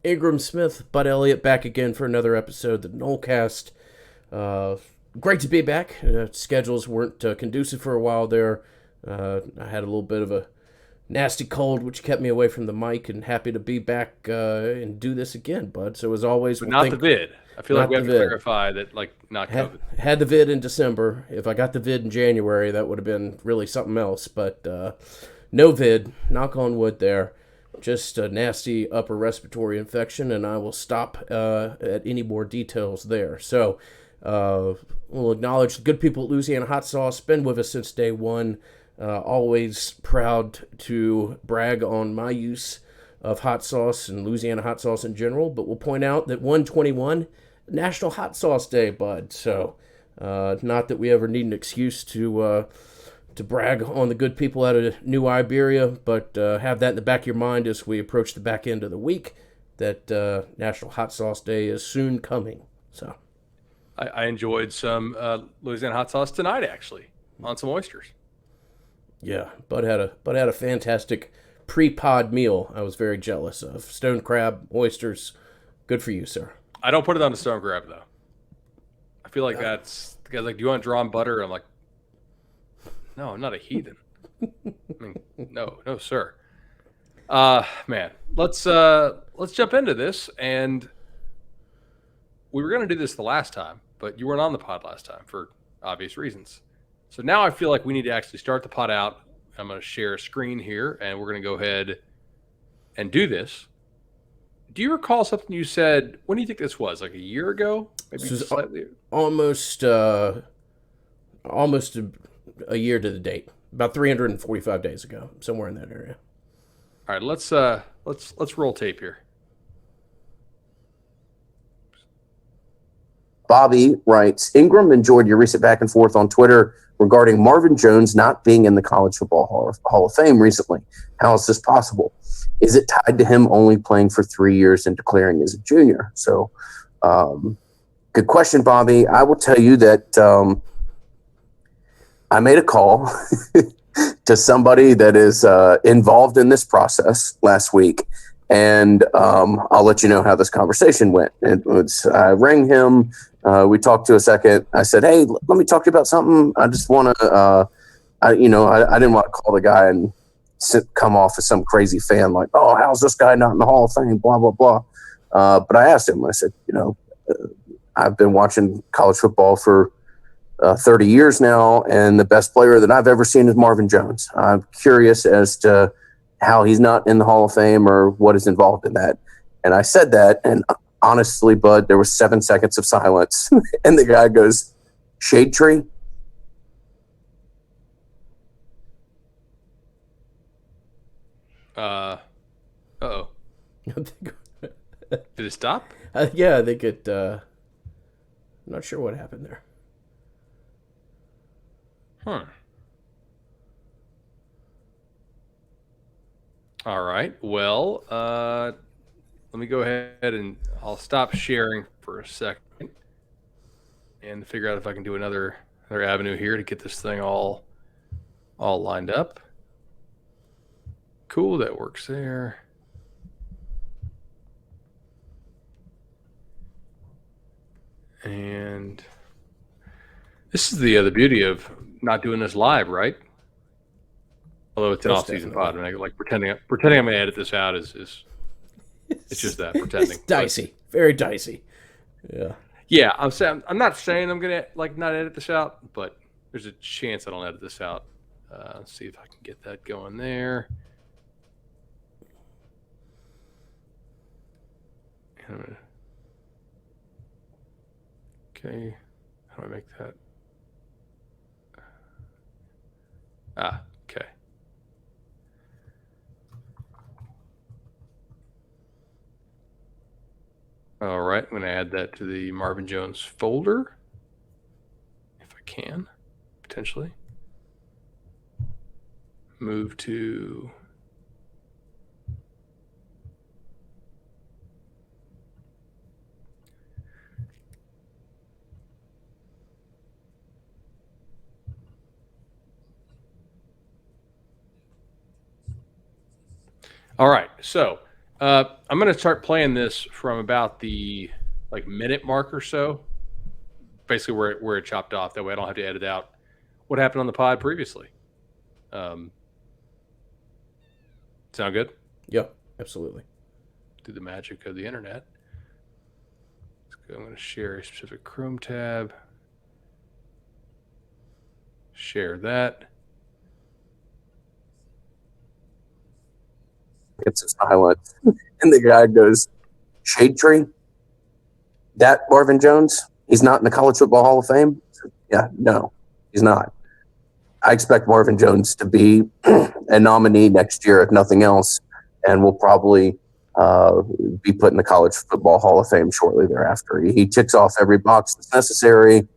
Ingram Smith, Bud Elliott back again for another episode of the Nolecast. Uh, Great to be back. Schedules weren't conducive for a while there. I had a little bit of a nasty cold, which kept me away from the mic, and happy to be back and do this again, Bud. So as always, But we'll not the think vid. I feel like not we the have to vid. clarify that, like, not COVID. Had the vid in December. If I got the vid in January, that would have been really something else. But no vid. Knock on wood there. Just a nasty upper respiratory infection, and I will stop at any more details there. So we'll acknowledge the good people at Louisiana Hot Sauce. Been with us since day one. Always proud to brag on my use of hot sauce and Louisiana hot sauce in general. But we'll point out that 121 National Hot Sauce Day, Bud. So not that we ever need an excuse to brag on the good people out of New Iberia, but have that in the back of your mind as we approach the back end of the week that National Hot Sauce Day is soon coming. So I enjoyed some Louisiana hot sauce tonight, actually, on some oysters. yeah, Bud had a fantastic pre-pod meal. I was very jealous of stone crab, oysters. Good for you, sir. I don't put it on the stone crab, though. I feel like that's the guy's like, "Do you want drawn butter?" I'm like, "No, I'm not a heathen. I mean, no, sir." Man, let's jump into this. And we were going to do this the last time, but you weren't on the pod last time for obvious reasons. So now I feel like we need to actually start the pod out. I'm going to share a screen here, and we're going to go ahead and do this. Do you recall something you said? When do you think this was? Like a year ago? Maybe This was slightly. almost almost a year to the date. About 345 days ago, somewhere in that area. All right, let's roll tape here. Bobby writes, Ingram enjoyed your recent back and forth on Twitter regarding Marvin Jones not being in the College Football Hall of Fame recently. How is this possible? Is it tied to him only playing for 3 years and declaring as a junior? So, good question, Bobby. I will tell you that I made a call to somebody that is involved in this process last week, and I'll let you know how this conversation went. I rang him. We talked to a second. I said, "Hey, let me talk to you about something. I just want to, I didn't want to call the guy and come off as some crazy fan like, oh, how's this guy not in the Hall of Fame? Blah blah blah." But I asked him. I said, I've been watching college football for 30 years now, and the best player that I've ever seen is Marvin Jones. I'm curious as to how he's not in the Hall of Fame or what is involved in that. And I said that, and honestly, Bud, there was 7 seconds of silence. And the guy goes, "Shade tree?" Uh-oh. Did it stop? Yeah, I think it. I'm not sure what happened there. Huh. All right. Well, let me go ahead and I'll stop sharing for a second and figure out if I can do another avenue here to get this thing all lined up. Cool, that works there. And this is the beauty of not doing this live, right? Although it's an Most off-season definitely. pod, and like pretending I'm going to edit this out is it's just that pretending. It's dicey, very dicey. Yeah. Yeah, I'm not saying I'm gonna like not edit this out, but there's a chance I don't edit this out. Let's see if I can get that going there. Okay, how do I make that? Okay. All right, I'm going to add that to the Marvin Jones folder, if I can, potentially. Move to all right, so I'm going to start playing this from about the minute mark or so, basically where it chopped off. That way I don't have to edit out what happened on the pod previously. Sound good? Yeah, absolutely. Through the magic of the internet. I'm going to share a specific Chrome tab. Share that. It's a silence. And the guy goes, Shade Tree? That Marvin Jones? He's not in the College Football Hall of Fame? Yeah, no, he's not. I expect Marvin Jones to be a nominee next year, if nothing else, and will probably be put in the College Football Hall of Fame shortly thereafter. He ticks off every box that's necessary.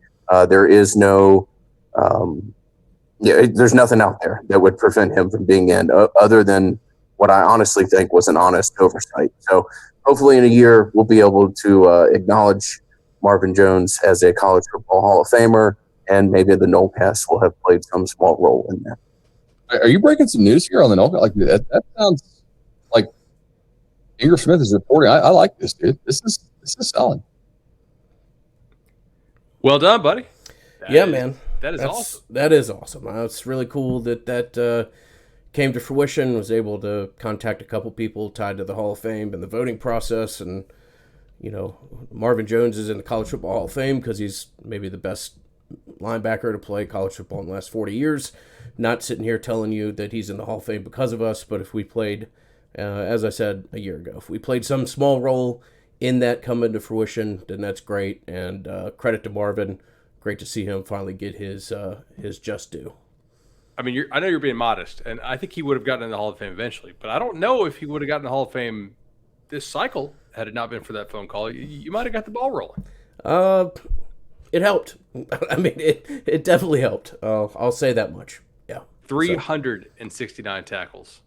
There is no there's nothing out there that would prevent him from being in, other than what I honestly think was an honest oversight. So hopefully in a year we'll be able to acknowledge Marvin Jones as a College Football Hall of Famer, and maybe the Nolecast will have played some small role in that. Are you breaking some news here on the Nolecast? Like that sounds like Ingram Smith is reporting. I like this, dude. This is solid. Well done, buddy. Man. That's awesome. That is awesome. It's really cool that came to fruition. Was able to contact a couple people tied to the Hall of Fame and the voting process, and Marvin Jones is in the College Football Hall of Fame because he's maybe the best linebacker to play college football in the last 40 years. Not sitting here telling you that he's in the Hall of Fame because of us, but if we played, as I said a year ago, if we played some small role in that coming to fruition, then that's great. And credit to Marvin. Great to see him finally get his just due. I mean, I know you're being modest, and I think he would have gotten in the Hall of Fame eventually, but I don't know if he would have gotten in the Hall of Fame this cycle had it not been for that phone call. You might have got the ball rolling. It helped. I mean, it definitely helped. I'll say that much. Yeah. 369 tackles.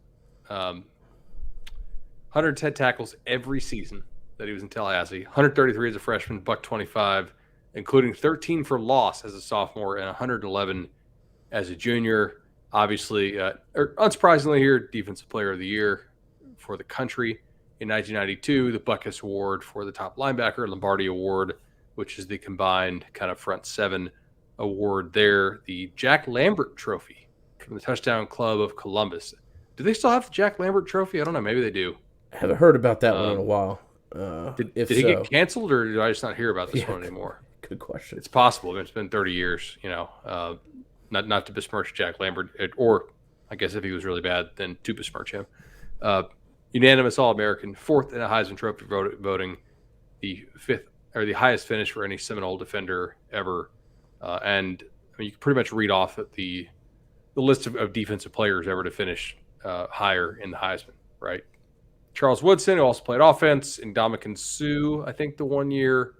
110 tackles every season that he was in Tallahassee. 133 as a freshman, $125, including 13 for loss as a sophomore and 111 as a junior. Obviously, unsurprisingly here, Defensive Player of the Year for the country. In 1992, the Buckus Award for the top linebacker, Lombardi Award, which is the combined kind of front seven award there. The Jack Lambert Trophy from the Touchdown Club of Columbus. Do they still have the Jack Lambert Trophy? I don't know. Maybe they do. I haven't heard about that one in a while. Did he get canceled, or did I just not hear about this one anymore? Good question. It's possible. It's been 30 years, not to besmirch Jack Lambert, or I guess if he was really bad, then to besmirch him. Unanimous All-American, fourth in a Heisman Trophy voting, the fifth or the highest finish for any Seminole defender ever. And I mean, you can pretty much read off the list of defensive players ever to finish higher in the Heisman, right? Charles Woodson, who also played offense, and Ndamukong Suh, I think the 1 year,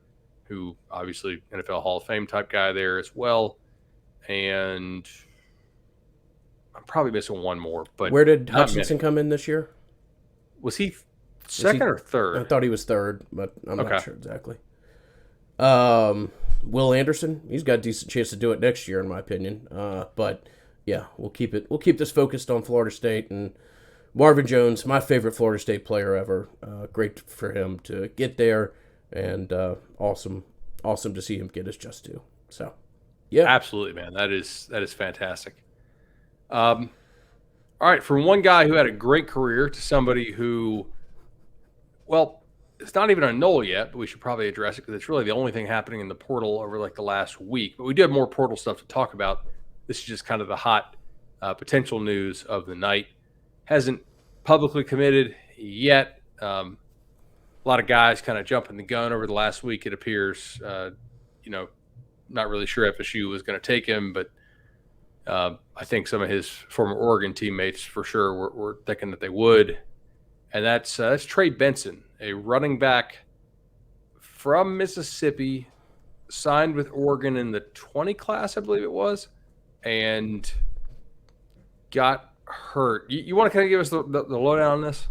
who obviously NFL Hall of Fame type guy there as well. And I'm probably missing one more. But where did Hutchinson come in this year? Was he second or third? I thought he was third, but I'm not sure exactly. Will Anderson, he's got a decent chance to do it next year, in my opinion. But yeah, we'll keep this focused on Florida State and Marvin Jones, my favorite Florida State player ever. Great for him to get there, and awesome to see him get his just due. So, yeah, absolutely, man. That is fantastic. All right, from one guy who had a great career to somebody who, well, it's not even a null yet, but we should probably address it because it's really the only thing happening in the portal over the last week. But we do have more portal stuff to talk about. This is just kind of the hot potential news of the night. Hasn't publicly committed yet. A lot of guys kind of jumping the gun over the last week, it appears. Not really sure FSU was going to take him, but I think some of his former Oregon teammates for sure were thinking that they would. And that's Trey Benson, a running back from Mississippi, signed with Oregon in the 20 class, I believe it was, and got hurt. You want to kind of give us the lowdown on this?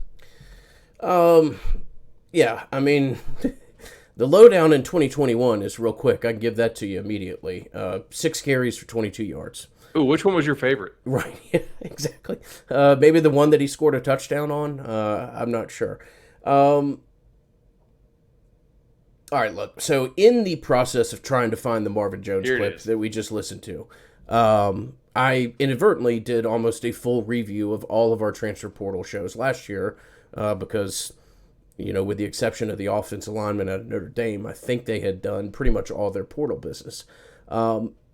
Yeah, I mean, the lowdown in 2021 is real quick. I can give that to you immediately. 6 carries for 22 yards. Ooh, which one was your favorite? Right, yeah, exactly. Maybe the one that he scored a touchdown on. I'm not sure. All right, look. So, in the process of trying to find the Marvin Jones Here it clip is. that we just listened to, I inadvertently did almost a full review of all of our transfer portal shows last year because, with the exception of the offensive lineman at Notre Dame, I think they had done pretty much all their portal business.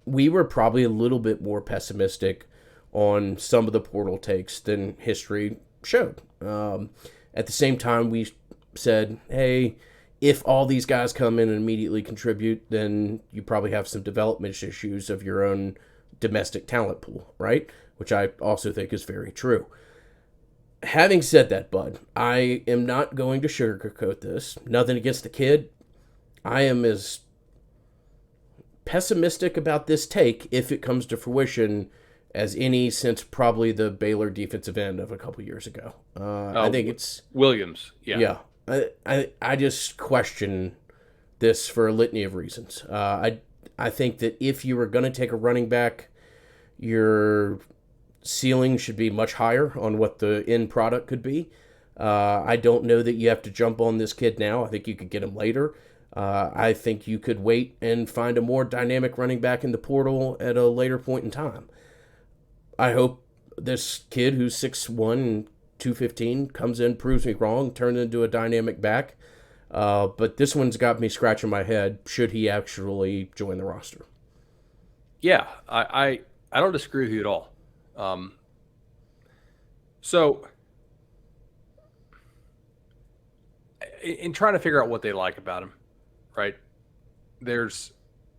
We were probably a little bit more pessimistic on some of the portal takes than history showed. At the same time, we said, hey, if all these guys come in and immediately contribute, then you probably have some development issues of your own domestic talent pool, right? Which I also think is very true. Having said that, Bud, I am not going to sugarcoat this. Nothing against the kid. I am as pessimistic about this take, if it comes to fruition, as any since probably the Baylor defensive end of a couple years ago. I think it's Williams. Yeah. yeah. I just question this for a litany of reasons. I think that if you were going to take a running back, your ceiling should be much higher on what the end product could be. I don't know that you have to jump on this kid now. I think you could get him later. I think you could wait and find a more dynamic running back in the portal at a later point in time. I hope this kid who's 6'1", and 215 comes in, proves me wrong, turns into a dynamic back. But this one's got me scratching my head. Should he actually join the roster? Yeah, I don't disagree with you at all. So, in trying to figure out what they like about him, right?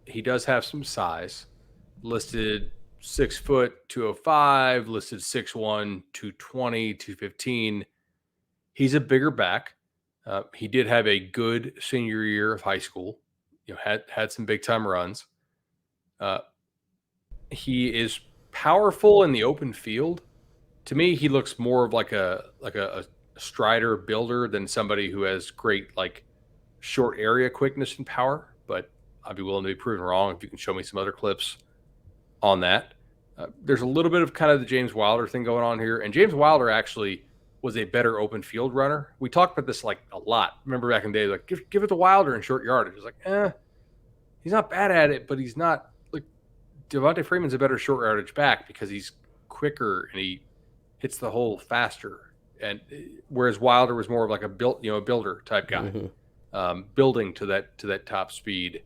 He does have some size, listed 6 foot, 205, listed 6'1", 220, 215. He's a bigger back. He did have a good senior year of high school. Had some big time runs. He is powerful in the open field. To me, he looks more of like a strider builder than somebody who has great short area quickness and power. But I'd be willing to be proven wrong if you can show me some other clips on that. There's a little bit of kind of the James Wilder thing going on here, and James Wilder actually was a better open field runner. We talked about this a lot. Remember back in the day, give it to Wilder in short yardage. It's he's not bad at it, but he's not Devontae Freeman's a better short yardage back because he's quicker and he hits the hole faster. And whereas Wilder was more of a builder type guy, building to that top speed.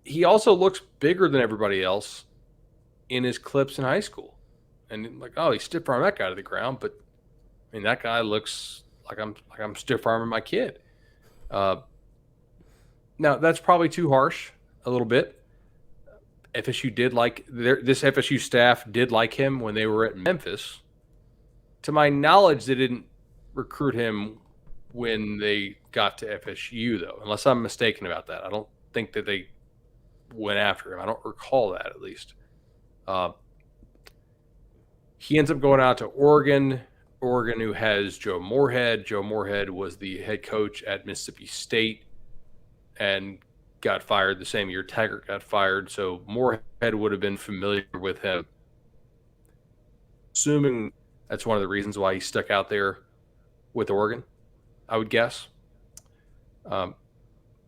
He also looks bigger than everybody else in his clips in high school, and he stiff armed that guy to the ground, but I mean that guy looks like I'm stiff arming my kid. Now that's probably too harsh a little bit. FSU did this FSU staff did like him when they were at Memphis. To my knowledge, they didn't recruit him when they got to FSU, though, unless I'm mistaken about that. I don't think that they went after him. I don't recall that, at least. He ends up going out to Oregon, who has Joe Moorhead. Joe Moorhead was the head coach at Mississippi State and got fired the same year Taggart got fired, so Moorhead would have been familiar with him. Assuming that's one of the reasons why he stuck out there with Oregon, I would guess. And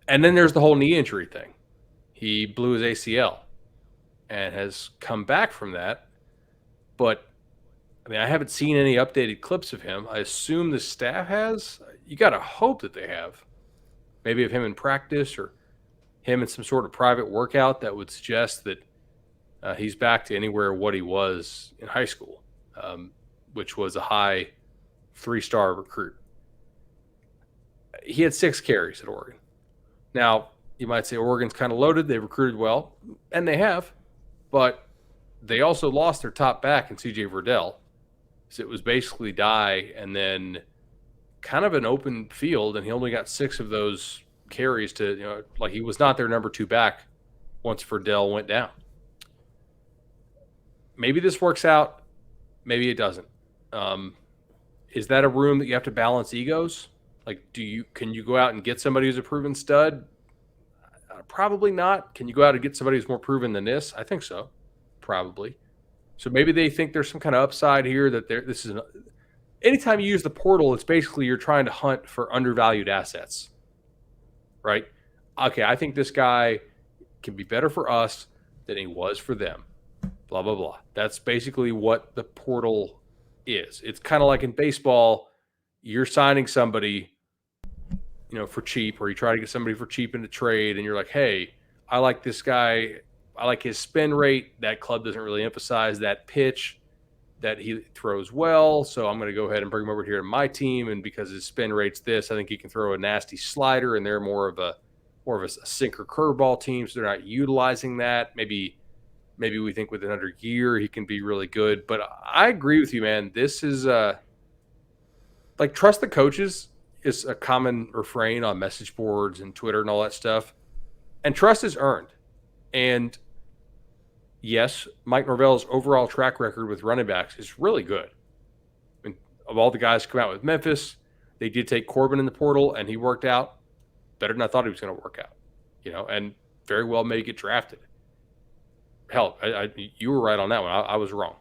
then there's the whole knee injury thing. He blew his ACL and has come back from that. But, I mean, I haven't seen any updated clips of him. I assume the staff has. You got to hope that they have. Maybe of him in practice or him in some sort of private workout that would suggest that he's back to anywhere what he was in high school, which was a high 3-star recruit. He had 6 carries at Oregon. Now, you might say Oregon's kind of loaded. They recruited well, and they have, but they also lost their top back in C.J. Verdell. So it was basically die and then kind of an open field, and he only got 6 of those carries to, he was not their number 2 back once Verdell went down. Maybe this works out. Maybe it doesn't. Is that a room that you have to balance egos? Can you go out and get somebody who's a proven stud? Probably not. Can you go out and get somebody who's more proven than this? I think so. Probably. So maybe they think there's some kind of upside here that anytime you use the portal, it's basically you're trying to hunt for undervalued assets, right? Okay, I think this guy can be better for us than he was for them. Blah, blah, blah. That's basically what the portal is. It's kind of like in baseball, you're signing somebody, for cheap, or you try to get somebody for cheap in the trade, and you're like, hey, I like this guy. I like his spin rate. That club doesn't really emphasize that pitch that he throws well, so I'm going to go ahead and bring him over here to my team, and because his spin rate's this, I think he can throw a nasty slider, and they're more of a sinker curveball team, so they're not utilizing that. Maybe we think with another year he can be really good. But I agree with you, man. This is trust the coaches is a common refrain on message boards and Twitter and all that stuff. And trust is earned. And yes, Mike Norvell's overall track record with running backs is really good. I mean, of all the guys who come out with Memphis, they did take Corbin in the portal, and he worked out better than I thought he was going to work out, and very well may get drafted. Hell, you were right on that one. I was wrong.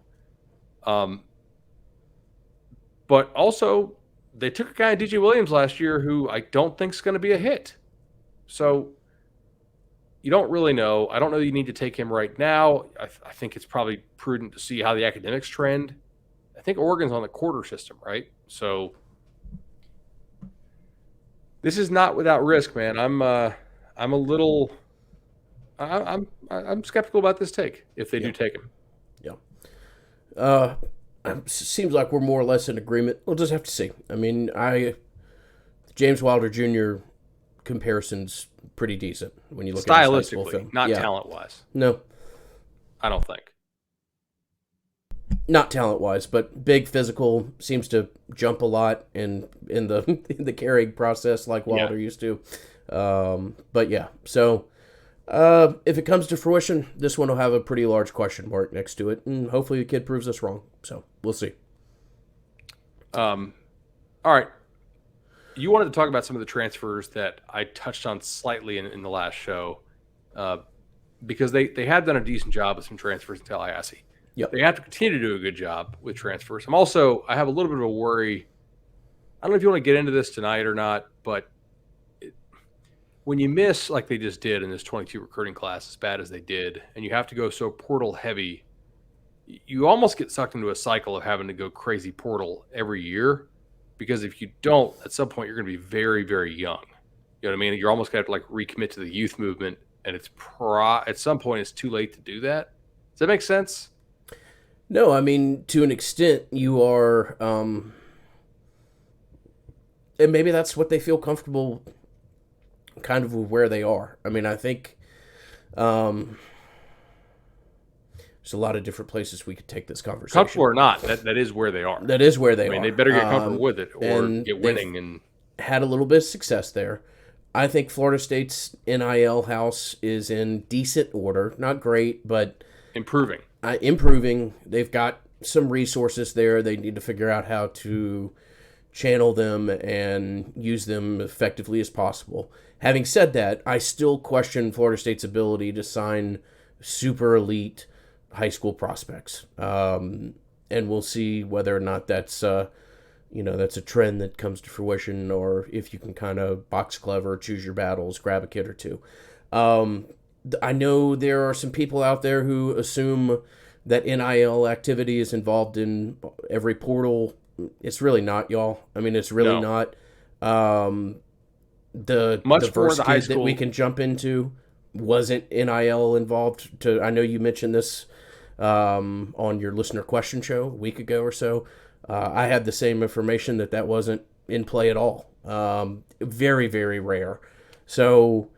But also, they took a guy in DJ Williams last year who I don't think is going to be a hit. So you don't really know. I don't know that you need to take him right now. I think it's probably prudent to see how the academics trend. I think Oregon's on the quarter system, right? So this is not without risk, man. I'm skeptical about this take if they do take him. Yeah. Seems like we're more or less in agreement. We'll just have to see. I mean, James Wilder Jr. comparison's pretty decent when you look at his high school film. Not talent-wise. No. I don't think. Not talent-wise, but big, physical, seems to jump a lot in the carrying process like Wilder used to. But yeah, so if it comes to fruition, this one will have a pretty large question mark next to it, and hopefully the kid proves us wrong. So we'll see. All right. You wanted to talk about some of the transfers that I touched on slightly in the last show, because they have done a decent job with some transfers in Tallahassee. Yep. They have to continue to do a good job with transfers. I have a little bit of a worry. I don't know if you want to get into this tonight or not, but when you miss like they just did in this 22 recruiting class, as bad as they did, and you have to go so portal heavy, you almost get sucked into a cycle of having to go crazy portal every year, because if you don't, at some point you're going to be very, very young. You know what I mean? You're almost going to have to recommit to the youth movement, and at some point it's too late to do that. Does that make sense? No, I mean, to an extent you are, and maybe that's what they feel comfortable kind of with where they are. I mean, I think there's a lot of different places we could take this conversation. Comfortable or not, that is where they are. That is where they are. I mean, they better get comfortable with it or get winning. And had a little bit of success there. I think Florida State's NIL house is in decent order. Not great, but improving. Improving. They've got some resources there. They need to figure out how to channel them and use them effectively as possible. Having said that, I still question Florida State's ability to sign super elite high school prospects. And we'll see whether or not that's that's a trend that comes to fruition, or if you can kind of box clever, choose your battles, grab a kid or two. I know there are some people out there who assume that NIL activity is involved in every portal. It's really not, y'all. I mean, it's really not. The first kid that we can jump into wasn't NIL involved. I know you mentioned this on your listener question show a week ago or so. I had the same information that wasn't in play at all. Very, very rare. So,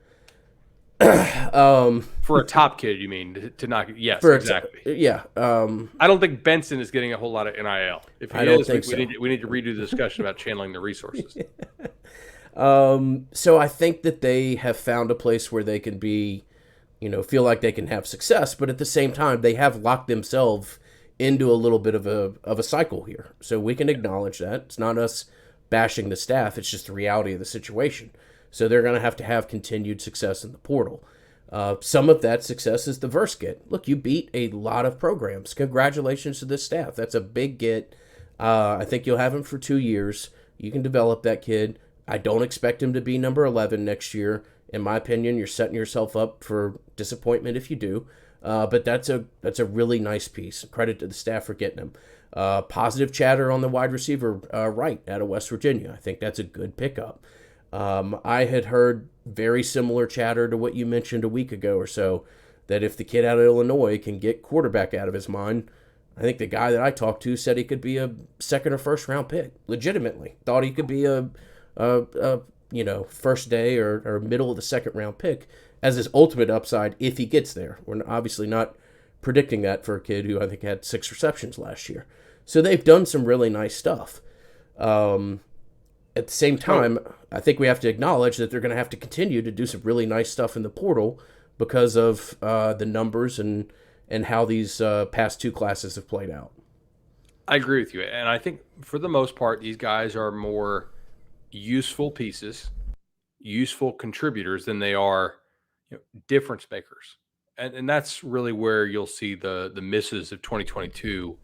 for a top kid, you mean to knock? Yes, exactly. Yeah. I don't think Benson is getting a whole lot of NIL. If he is, we need to redo the discussion about channeling the resources. So I think that they have found a place where they can be, feel like they can have success, but at the same time, they have locked themselves into a little bit of a cycle here. So we can acknowledge that. It's not us bashing the staff. It's just the reality of the situation. So they're going to have continued success in the portal. Some of that success is the verse get. Look, you beat a lot of programs. Congratulations to this staff. That's a big get. I think you'll have him for 2 years. You can develop that kid. I don't expect him to be number 11 next year. In my opinion, you're setting yourself up for disappointment if you do. But that's a really nice piece. Credit to the staff for getting him. Positive chatter on the wide receiver right out of West Virginia. I think that's a good pickup. I had heard very similar chatter to what you mentioned a week ago or so, that if the kid out of Illinois can get quarterback out of his mind, I think the guy that I talked to said he could be a second or first round pick. Legitimately thought he could be a first day or middle of the second round pick as his ultimate upside if he gets there. We're obviously not predicting that for a kid who I think had 6 receptions last year. So they've done some really nice stuff. At the same time, I think we have to acknowledge that they're going to have to continue to do some really nice stuff in the portal because of the numbers and how these past 2 classes have played out. I agree with you. And I think for the most part, these guys are more useful pieces, useful contributors than they are difference makers. And that's really where you'll see the misses of 2022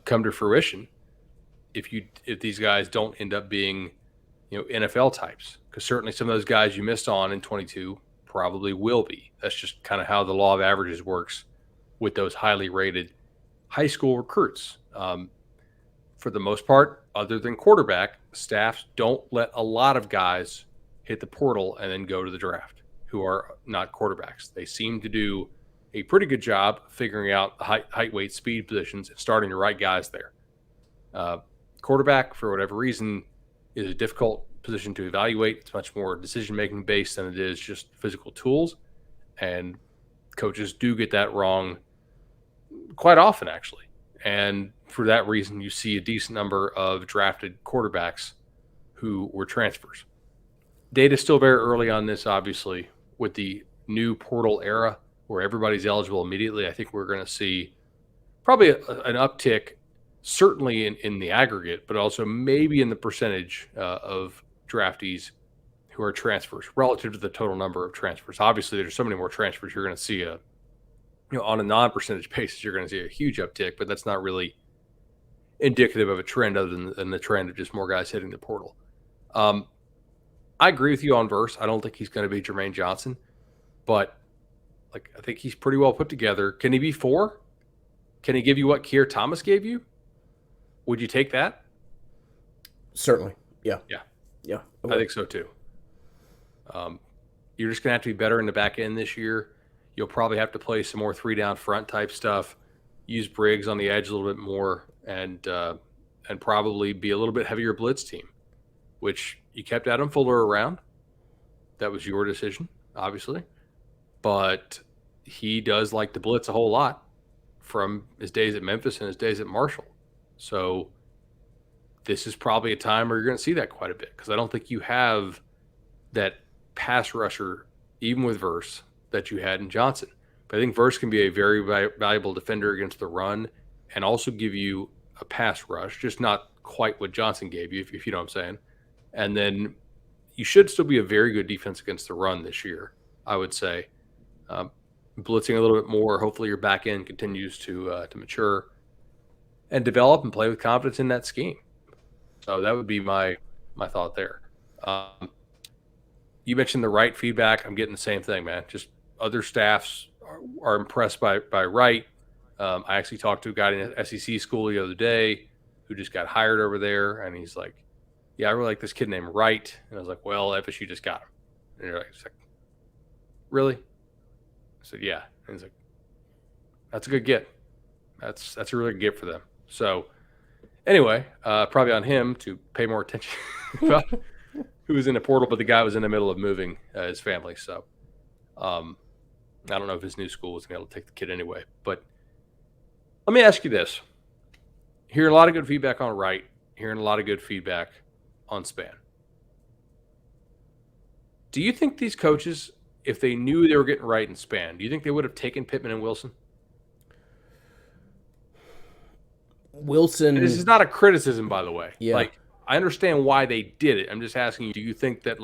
come to fruition if these guys don't end up being NFL types. Because certainly some of those guys you missed on in 22 probably will be. That's just kind of how the law of averages works with those highly rated high school recruits. For the most part, other than quarterback, staffs don't let a lot of guys hit the portal and then go to the draft who are not quarterbacks. They seem to do a pretty good job figuring out the height, weight, speed positions and starting the right guys there. Quarterback, for whatever reason, is a difficult position to evaluate. It's much more decision-making based than it is just physical tools. And coaches do get that wrong quite often, actually. And for that reason, you see a decent number of drafted quarterbacks who were transfers. Data's still very early on this, obviously, with the new portal era where everybody's eligible immediately. I think we're going to see probably an uptick, certainly in the aggregate, but also maybe in the percentage of draftees who are transfers relative to the total number of transfers. Obviously, there's so many more transfers. You're going to see on a non-percentage basis, you're going to see a huge uptick, but that's not really indicative of a trend other than the trend of just more guys hitting the portal. I agree with you on Verse. I don't think he's going to be Jermaine Johnson, but I think he's pretty well put together. Can he be 4? Can he give you what Keir Thomas gave you? Would you take that? Certainly. Yeah. I think so too. You're just going to have to be better in the back end this year. You'll probably have to play some more 3 down front type stuff, use Briggs on the edge a little bit more, and probably be a little bit heavier blitz team, which you kept Adam Fuller around. That was your decision, obviously. But he does like to blitz a whole lot from his days at Memphis and his days at Marshall. So this is probably a time where you're going to see that quite a bit because I don't think you have that pass rusher, even with Verse, that you had in Johnson. But I think Verse can be a very valuable defender against the run and also give you a pass rush, just not quite what Johnson gave you, if you know what I'm saying. And then you should still be a very good defense against the run this year, I would say. Blitzing a little bit more. Hopefully your back end continues to mature and develop and play with confidence in that scheme. So that would be my thought there. You mentioned the Wright feedback. I'm getting the same thing, man. Just other staffs are impressed by Wright. I actually talked to a guy in SEC school the other day who just got hired over there, and he's like, yeah, I really like this kid named Wright. And I was like, well, FSU just got him. And you're like, really? I said, yeah. And he's like, that's a good get. That's a really good get for them. So anyway, probably on him to pay more attention about who was in the portal, but the guy was in the middle of moving his family. So I don't know if his new school was going to be able to take the kid anyway. But let me ask you this. Hearing a lot of good feedback on Wright, hearing a lot of good feedback on Span. Do you think these coaches, if they knew they were getting Wright and Span, do you think they would have taken Pittman and Wilson? Wilson. And this is not a criticism, by the way. Yeah. I understand why they did it. I'm just asking you, do you think that,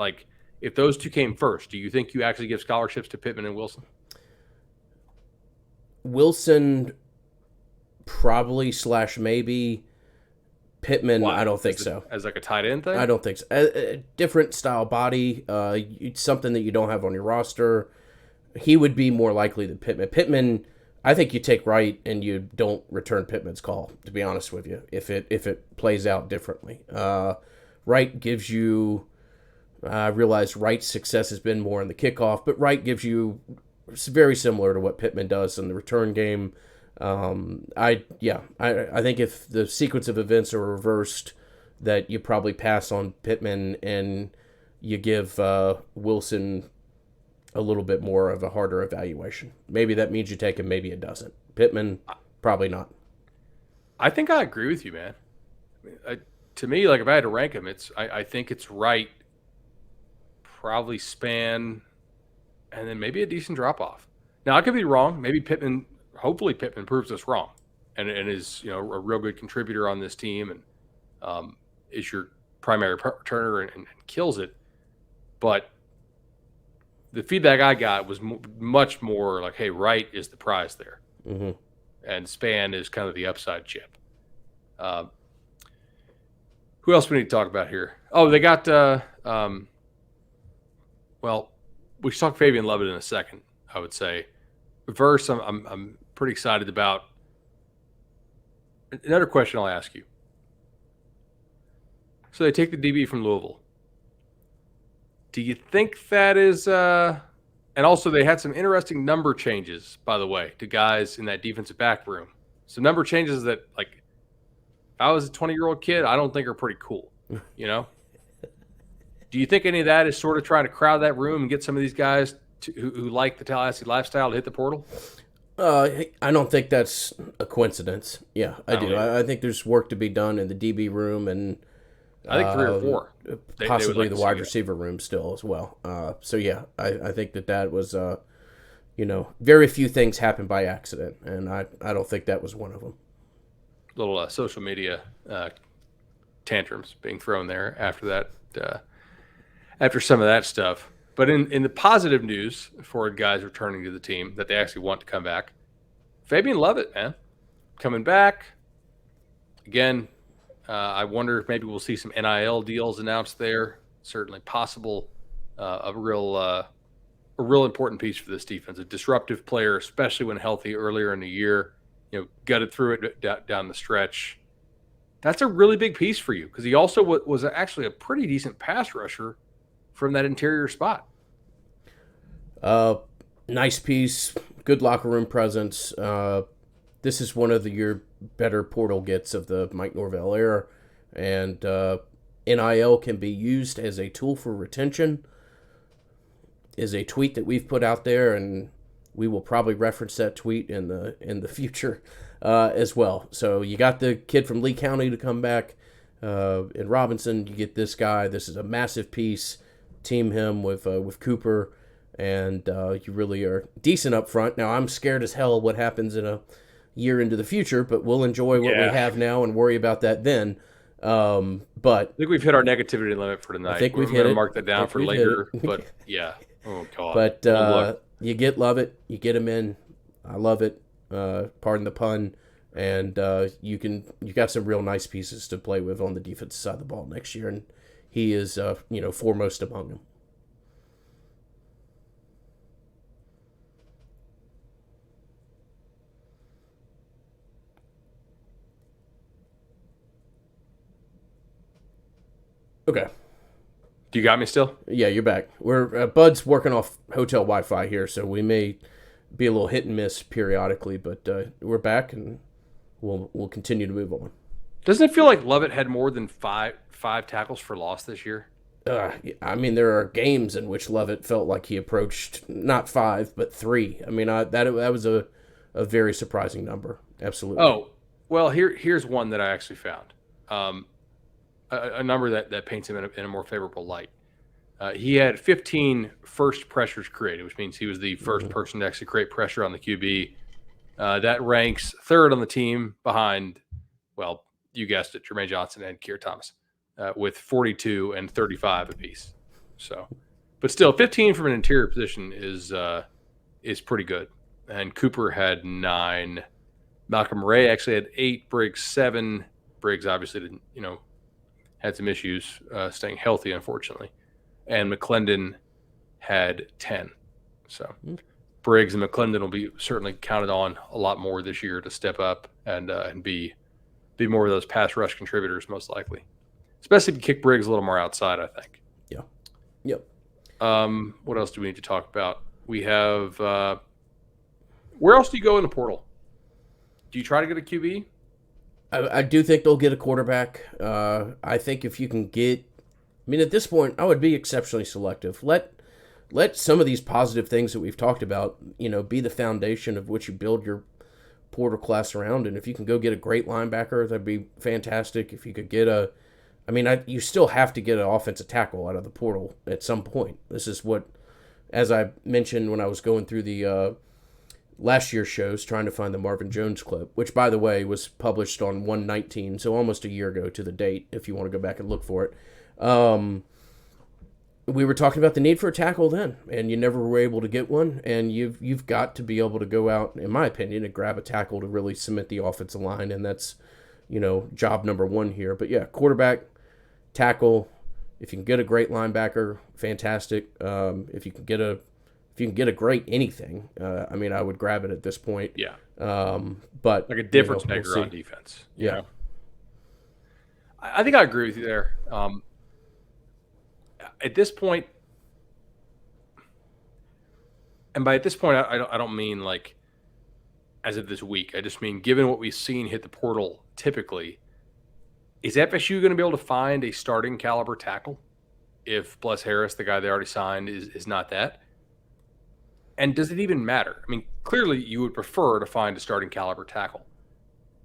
if those two came first, do you think you actually give scholarships to Pittman and Wilson? Wilson probably / maybe Pittman, Why? I don't think so. As like a tight end thing? I don't think so. Different style body, something that you don't have on your roster. He would be more likely than Pittman. Pittman, I think you take Wright and you don't return Pittman's call, to be honest with you, if it plays out differently. Wright gives you, I realize Wright's success has been more in the kickoff, but Wright gives you very similar to what Pittman does in the return game. I think if the sequence of events are reversed, that you probably pass on Pittman and you give Woodson a little bit more of a harder evaluation. Maybe that means you take him, maybe it doesn't. Pittman, probably not. I think I agree with you, man. To me, like if I had to rank him, I think it's Wright, probably Span, and then maybe a decent drop off. Now I could be wrong. Maybe Pittman. Hopefully Pittman proves us wrong, and is a real good contributor on this team, and is your primary returner and kills it. But the feedback I got was much more like, "Hey, Wright is the prize there, and Span is kind of the upside chip." Who else we need to talk about here? Oh, they got. Well, we should talk Fabian Lovett in a second. I would say, Verse. I'm pretty excited about. Another question I'll ask you. So they take the DB from Louisville. Do you think that is and also they had some interesting number changes, by the way, to guys in that defensive back room. Some number changes that, like, if I was a 20-year-old kid, I don't think are pretty cool, Do you think any of that is sort of trying to crowd that room and get some of these guys who like the Tallahassee lifestyle to hit the portal? I don't think that's a coincidence. Yeah, I do. I think there's work to be done in the DB room and I think 3 or 4. Possibly the wide receiver room still as well. So yeah, I think that was very few things happen by accident, and I don't think that was one of them. Little social media tantrums being thrown there after that, after some of that stuff. But in the positive news for guys returning to the team that they actually want to come back, Fabian Lovett, man, coming back again. I wonder if maybe we'll see some NIL deals announced there. Certainly possible. A real important piece for this defense. A disruptive player, especially when healthy earlier in the year. Gutted through it down the stretch. That's a really big piece for you because he also was actually a pretty decent pass rusher from that interior spot. Nice piece. Good locker room presence. This is one of your better portal gets of the Mike Norvell era. And NIL can be used as a tool for retention, is a tweet that we've put out there, and we will probably reference that tweet in the future as well. So you got the kid from Lee County to come back in Robinson. You get this guy. This is a massive piece. Team him with Cooper, and you really are decent up front. Now I'm scared as hell what happens in a year into the future, but we'll enjoy what we have now and worry about that then. But I think we've hit our negativity limit for tonight. I think we've hit it. Mark that down for later. But yeah, oh god. But you get Lovett, you get him in. I love it. Pardon the pun. And you got some real nice pieces to play with on the defensive side of the ball next year, and he is foremost among them. Okay. Do you got me still? Yeah, you're back. We're Bud's working off hotel Wi-Fi here, so we may be a little hit and miss periodically, but we're back and we'll continue to move on. Doesn't it feel like Lovett had more than five tackles for loss this year? I mean, there are games in which Lovett felt like he approached not 5 but 3. I mean, that was a very surprising number. Absolutely. Oh, well, here's one that I actually found. A number that paints him in a more favorable light. He had 15 first pressures created, which means he was the first person to actually create pressure on the QB. That ranks third on the team behind, well, you guessed it, Jermaine Johnson and Keir Thomas, with 42 and 35 apiece. So, but still, 15 from an interior position is pretty good. And Cooper had 9. Malcolm Ray actually had 8, Briggs 7, Briggs obviously didn't, had some issues staying healthy, unfortunately. And McClendon had 10. So Briggs and McClendon will be certainly counted on a lot more this year to step up and be more of those pass rush contributors, most likely. Especially if you kick Briggs a little more outside, I think. Yeah. Yep. What else do we need to talk about? We have where else do you go in the portal? Do you try to get a QB? I do think they'll get a quarterback. I think if you can get, at this point, I would be exceptionally selective. Let some of these positive things that we've talked about, be the foundation of which you build your portal class around. And if you can go get a great linebacker, that'd be fantastic. If you could get you still have to get an offensive tackle out of the portal at some point. This is what, as I mentioned when I was going through the last year's shows, trying to find the Marvin Jones clip, which, by the way, was published on 1/19, so almost a year ago to the date, if you want to go back and look for it. We were talking about the need for a tackle then, and you never were able to get one, and you've got to be able to go out, in my opinion, and grab a tackle to really cement the offensive line, and that's, job number one here. But yeah, quarterback, tackle, if you can get a great linebacker, fantastic. If you can get a great anything, I would grab it at this point. Yeah. But like a difference maker on defense. Yeah. I think I agree with you there. At this point, and by at this point, I don't mean like as of this week. I just mean given what we've seen hit the portal typically, is FSU going to be able to find a starting caliber tackle if Bless Harris, the guy they already signed, is not that? And does it even matter? Clearly you would prefer to find a starting caliber tackle.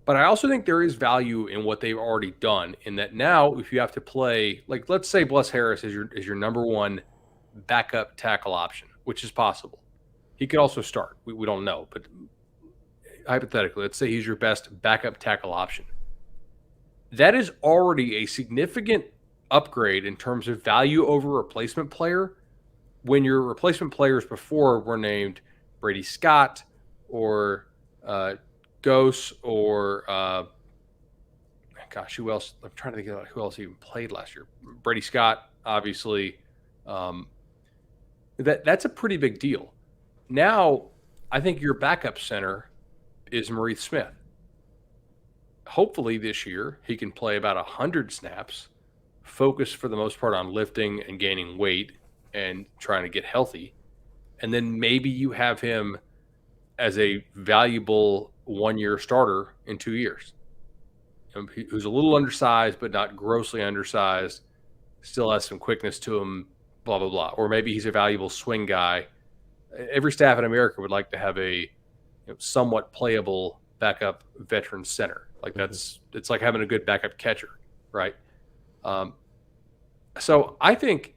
But I also think there is value in what they've already done in that now if you have to play, like let's say Bless Harris is your number one backup tackle option, which is possible. He could also start. We don't know. But hypothetically, let's say he's your best backup tackle option. That is already a significant upgrade in terms of value over replacement player when your replacement players before were named Brady Scott or Gose or who else? I'm trying to think about who else even played last year. Brady Scott, obviously. That's a pretty big deal. Now, I think your backup center is Maurice Smith. Hopefully this year he can play about 100 snaps, focus for the most part on lifting and gaining weight and trying to get healthy. And then maybe you have him as a valuable one-year starter in 2 years. Who's a little undersized, but not grossly undersized, still has some quickness to him, blah, blah, blah. Or maybe he's a valuable swing guy. Every staff in America would like to have a somewhat playable backup veteran center. Like it's like having a good backup catcher, right? So I think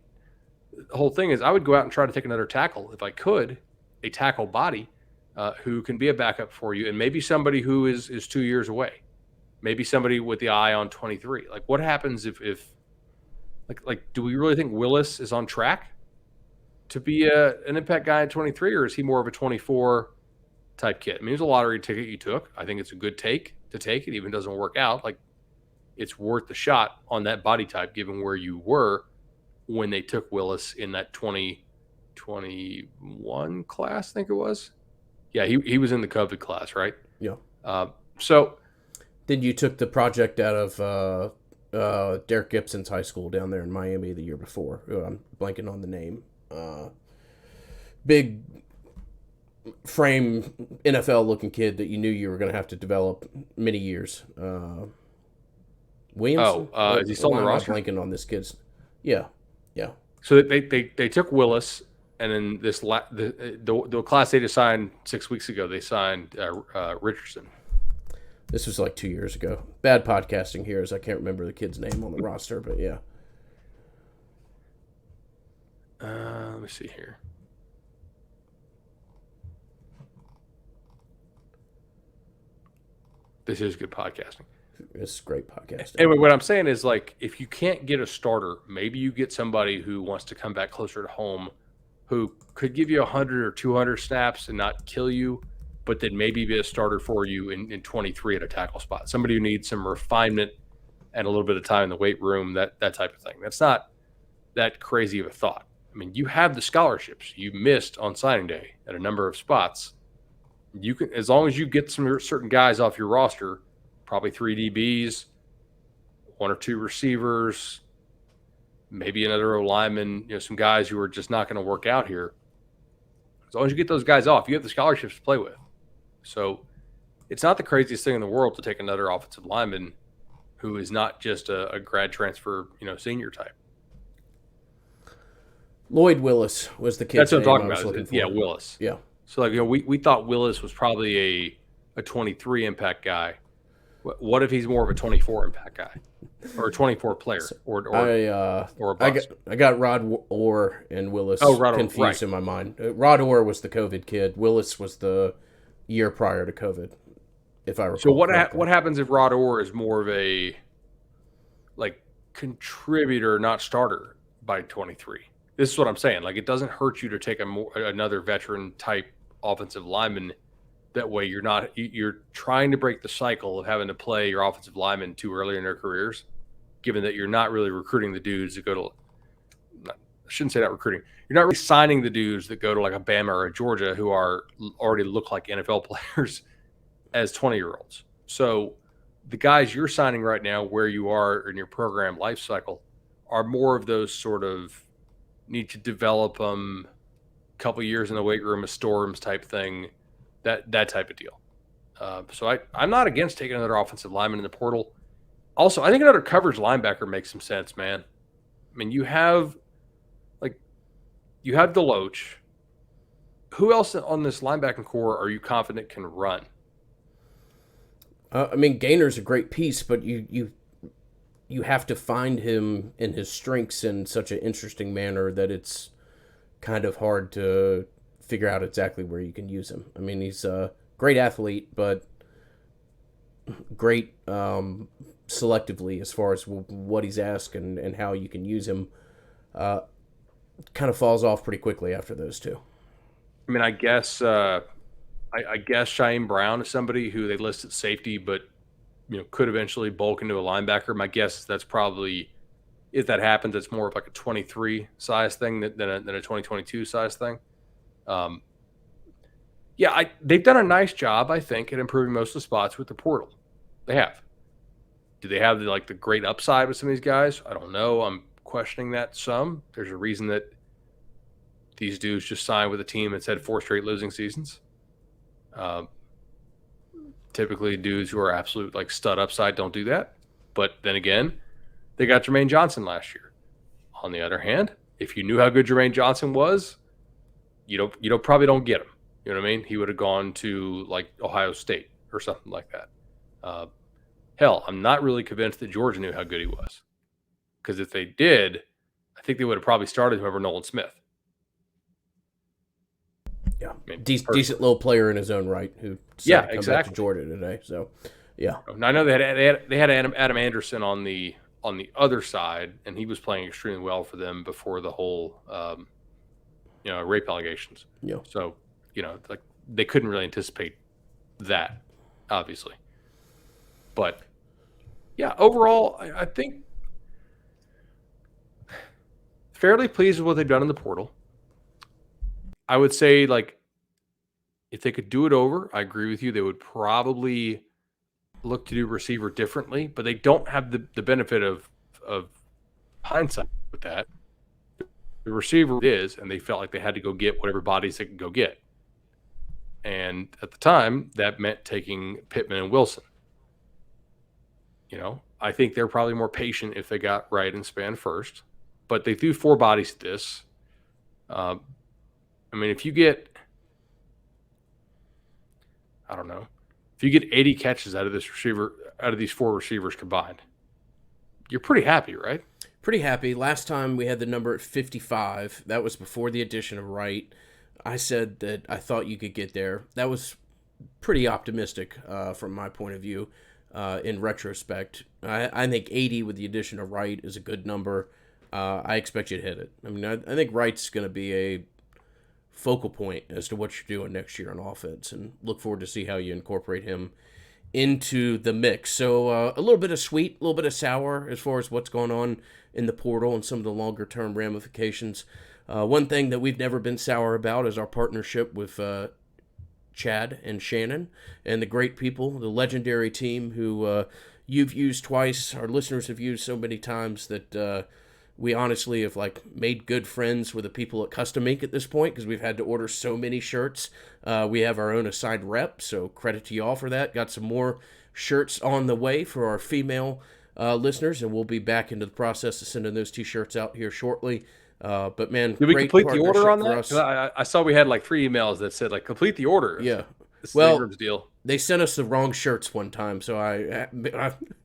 the whole thing is I would go out and try to take another tackle if I could, a tackle body who can be a backup for you, and maybe somebody who is 2 years away, maybe somebody with the eye on 23. Like what happens if do we really think Willis is on track to be an impact guy at 23, or is he more of a 24 type kid? It was a lottery ticket you took. I think it's a good take to take it, even if it doesn't work out. Like it's worth the shot on that body type, given where you were when they took Willis in that 2021 class, I think it was. Yeah, he was in the COVID class, right? Yeah. So then you took the project out of Derek Gibson's high school down there in Miami the year before. I'm blanking on the name. Big frame NFL-looking kid that you knew you were going to have to develop many years. Williams? Is he still on the roster? I'm blanking on this kid's. Yeah. So they took Willis, and then the class they just signed 6 weeks ago, they signed Richardson. This was like 2 years ago. Bad podcasting here, as I can't remember the kid's name on the roster, but yeah. Let me see here. This is good podcasting. It's great podcasting. Anyway, what I'm saying is, like, if you can't get a starter, maybe you get somebody who wants to come back closer to home, who could give you 100 or 200 snaps and not kill you, but then maybe be a starter for you in 23 at a tackle spot. Somebody who needs some refinement and a little bit of time in the weight room, that type of thing. That's not that crazy of a thought. I mean, you have the scholarships. You missed on signing day at a number of spots. You can, as long as you get some certain guys off your roster, probably 3 DBs, 1 or 2 receivers, maybe another O lineman, some guys who are just not going to work out here. As long as you get those guys off, you have the scholarships to play with. So it's not the craziest thing in the world to take another offensive lineman who is not just a grad transfer, senior type. Lloyd Willis was the kid. That's what I'm talking about. Yeah, Willis. Yeah. So we thought Willis was probably a 23 impact guy. What if he's more of a 24 impact guy, or a 24 player, or a bust? I got Rod Orr and Willis confused in my mind. Rod Orr was the COVID kid. Willis was the year prior to COVID, if I recall. So what happens if Rod Orr is more of a contributor, not starter by 23? This is what I'm saying. It doesn't hurt you to take another veteran type offensive lineman. That way you're trying to break the cycle of having to play your offensive linemen too early in their careers, given that you're not really recruiting the dudes that go to – I shouldn't say not recruiting. You're not really signing the dudes that go to a Bama or a Georgia who already look like NFL players as 20-year-olds. So the guys you're signing right now where you are in your program life cycle are more of those sort of – need to develop them a couple years in the weight room, a Storms type thing, that type of deal. So I'm not against taking another offensive lineman in the portal. Also, I think another coverage linebacker makes some sense, man. I mean, you have Deloach. Who else on this linebacking core are you confident can run? Gainer's a great piece, but you have to find him in his strengths in such an interesting manner that it's kind of hard to figure out exactly where you can use him. I mean, he's a great athlete, but great selectively as far as what he's asked and how you can use him. Kind of falls off pretty quickly after those two. I mean, I guess Shaim Brown is somebody who they list at safety, but could eventually bulk into a linebacker. My guess is that's probably, if that happens, it's more of a 23 size thing than a 2022 size thing. They've done a nice job, I think, at improving most of the spots with the portal. They have. Do they have the great upside with some of these guys? I don't know. I'm questioning that some. There's a reason that these dudes just signed with a team that's had 4 straight losing seasons. Typically, dudes who are absolute stud upside don't do that. But then again, they got Jermaine Johnson last year. On the other hand, if you knew how good Jermaine Johnson was, you probably don't get him. You know what I mean? He would have gone to Ohio State or something like that. Hell, I'm not really convinced that Georgia knew how good he was. Because if they did, I think they would have probably started him over Nolan Smith. Yeah, decent little player in his own right who decided to come back to Georgia today. So, yeah. Now, I know they had Adam Anderson on the other side, and he was playing extremely well for them before the whole rape allegations. Yeah. So they couldn't really anticipate that, obviously. But yeah, overall, I think fairly pleased with what they've done in the portal. I would say, if they could do it over, I agree with you. They would probably look to do receiver differently, but they don't have the benefit of hindsight with that. The receiver is, and they felt like they had to go get whatever bodies they could go get. And at the time, that meant taking Pittman and Wilson. I think they're probably more patient if they got Wright and Spann first, but they threw 4 bodies at this. If you get, if you get 80 catches out of these 4 receivers combined, you're pretty happy, right? Pretty happy. Last time we had the number at 55. That was before the addition of Wright. I said that I thought you could get there. That was pretty optimistic from my point of view. In retrospect, I think 80 with the addition of Wright is a good number. I expect you to hit it. I think Wright's going to be a focal point as to what you're doing next year on offense, and look forward to see how you incorporate him into the mix. So a little bit of sweet, a little bit of sour as far as what's going on in the portal and some of the longer term ramifications. One thing that we've never been sour about is our partnership with Chad and Shannon and the great people, the legendary team who you've used twice, our listeners have used so many times that we honestly have like made good friends with the people at Custom Ink at this point because we've had to order so many shirts. We have our own assigned rep, so credit to y'all for that. Got some more shirts on the way for our female listeners, and we'll be back into the process of sending those t-shirts out here shortly. But man, Did we great complete the order on partnership that? for us. 'Cause I saw we had like 3 emails that said like complete the order. Yeah. This Well, is Ingram's deal. They sent us the wrong shirts one time, so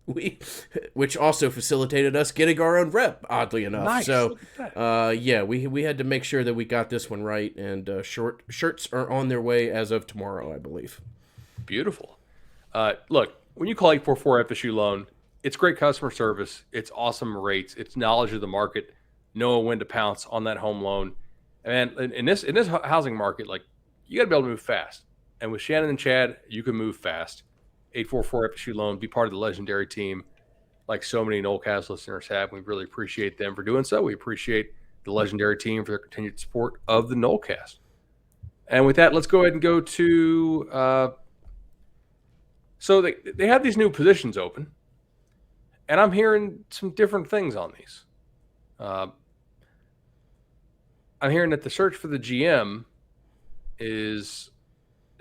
which also facilitated us getting our own rep, oddly enough. Nice. So, Look at that. yeah, we had to make sure that we got this one right, and shirts are on their way as of tomorrow, I believe. Beautiful. Look, when you call 844 FSU Loan, it's great customer service. It's awesome rates. It's knowledge of the market, knowing when to pounce on that home loan. And in this housing market, like you got to be able to move fast. And with Shannon and Chad, you can move fast. 844 FSU Loan, be part of the legendary team, like so many Nolecast listeners have. We really appreciate them for doing so. We appreciate the legendary team for their continued support of the Nolecast. And with that, let's go ahead and go to. So they have these new positions open, and I'm hearing some different things on these. I'm hearing that the search for the GM is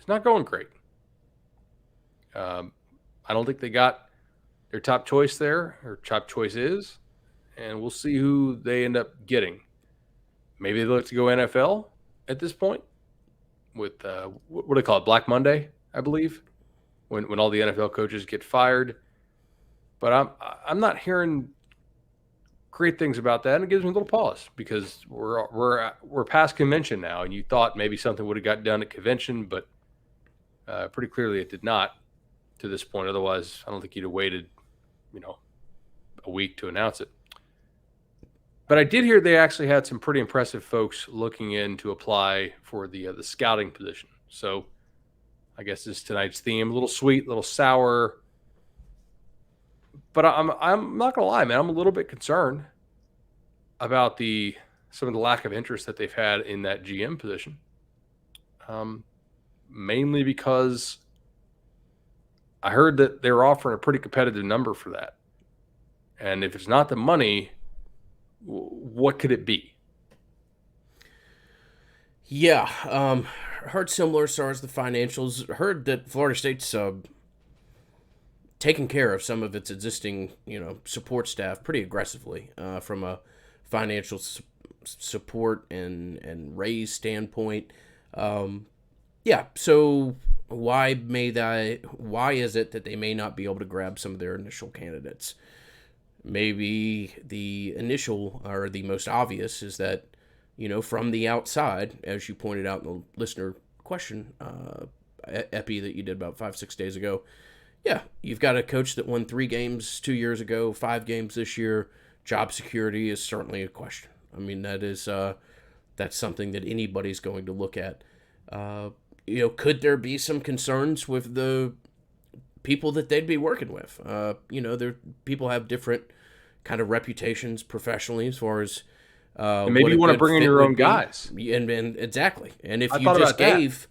not going great. I don't think they got their top choice there, or top choice is, and we'll see who they end up getting. Maybe they look to go NFL at this point with what do they call it, Black Monday, I believe, when all the NFL coaches get fired. But I'm not hearing great things about that, and it gives me a little pause because we're past convention now, and you thought maybe something would have got done at convention, but pretty clearly it did not to this point. Otherwise, I don't think you'd have waited, a week to announce it. But I did hear they actually had some pretty impressive folks looking in to apply for the scouting position. So I guess this is tonight's theme: a little sweet, a little sour. But I'm not gonna lie, man. I'm a little bit concerned about some of the lack of interest that they've had in that GM position. Mainly because I heard that they were offering a pretty competitive number for that. And if it's not the money, what could it be? Yeah, heard similar as far as the financials. Heard that Florida State's taking care of some of its existing, support staff pretty aggressively from a financial support and raise standpoint. Yeah, so why is it that they may not be able to grab some of their initial candidates? Maybe the initial or the most obvious is that, from the outside, as you pointed out in the listener question, Epi, that you did about 5-6 days ago. Yeah, you've got a coach that won 3 games 2 years ago, 5 games this year. Job security is certainly a question. I mean, that's something that anybody's going to look at. Could there be some concerns with the people that they'd be working with? People have different kind of reputations professionally as far as and maybe you want to bring in your own guys. And exactly. And if I you thought just about that. gave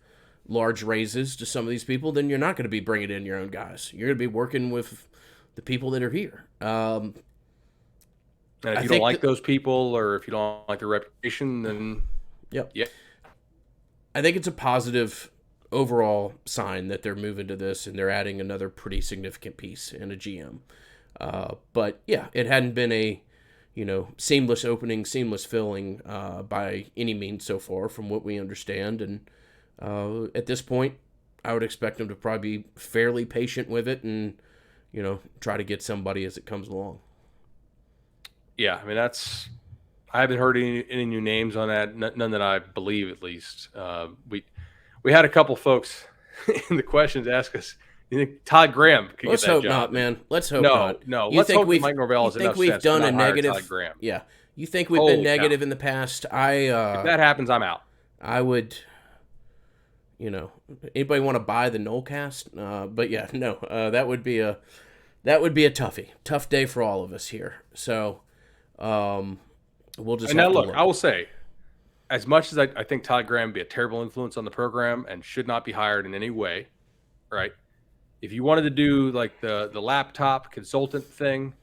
large raises to some of these people, then you're not going to be bringing in your own guys. You're going to be working with the people that are here. And if you don't like those people, or if you don't like their reputation, then Yep. Yeah. I think it's a positive overall sign that they're moving to this and they're adding another pretty significant piece in a GM. But yeah, it hadn't been a seamless opening, seamless filling by any means so far, from what we understand. And at this point, I would expect them to probably be fairly patient with it and try to get somebody as it comes along. Yeah, I mean I haven't heard any new names on that. None that I believe, at least. We had a couple folks in the questions ask us, you think Todd Graham can Let's get that hope job? not, man. Let's hope not. No. You Let's think hope that Mike Norvell has enough sense to not hire Todd Graham. Yeah. You think we've Holy been negative cow. in the past? If that happens, I'm out. I would, Anybody want to buy the Nolecast? But yeah, no, that would be a toughie, tough day for all of us here. So we'll just And have now to look, I will say, as much as I think Todd Graham would be a terrible influence on the program and should not be hired in any way, right? If you wanted to do like the laptop consultant thing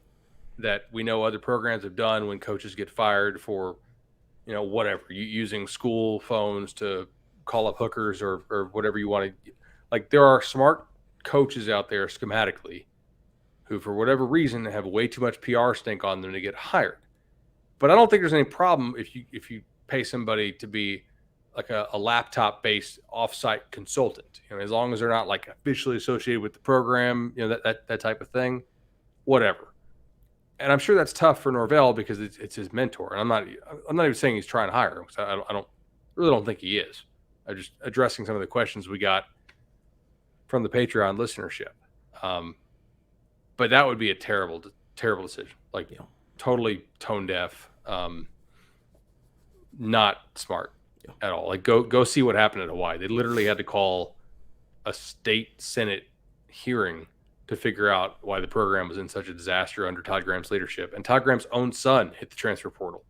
that we know other programs have done when coaches get fired for, whatever, using school phones to call up hookers or whatever you want to, like there are smart coaches out there schematically who, for whatever reason, have way too much PR stink on them to get hired. But I don't think there's any problem if you pay somebody to be like a laptop-based offsite consultant, as long as they're not like officially associated with the program, that type of thing, whatever. And I'm sure that's tough for Norvell because it's his mentor. And I'm not even saying he's trying to hire him because I don't think he is. I'm just addressing some of the questions we got from the Patreon listenership. But that would be a terrible decision. Like totally tone deaf, not smart at all. Like go see what happened in Hawaii. They literally had to call a state Senate hearing to figure out why the program was in such a disaster under Todd Graham's leadership. And Todd Graham's own son hit the transfer portal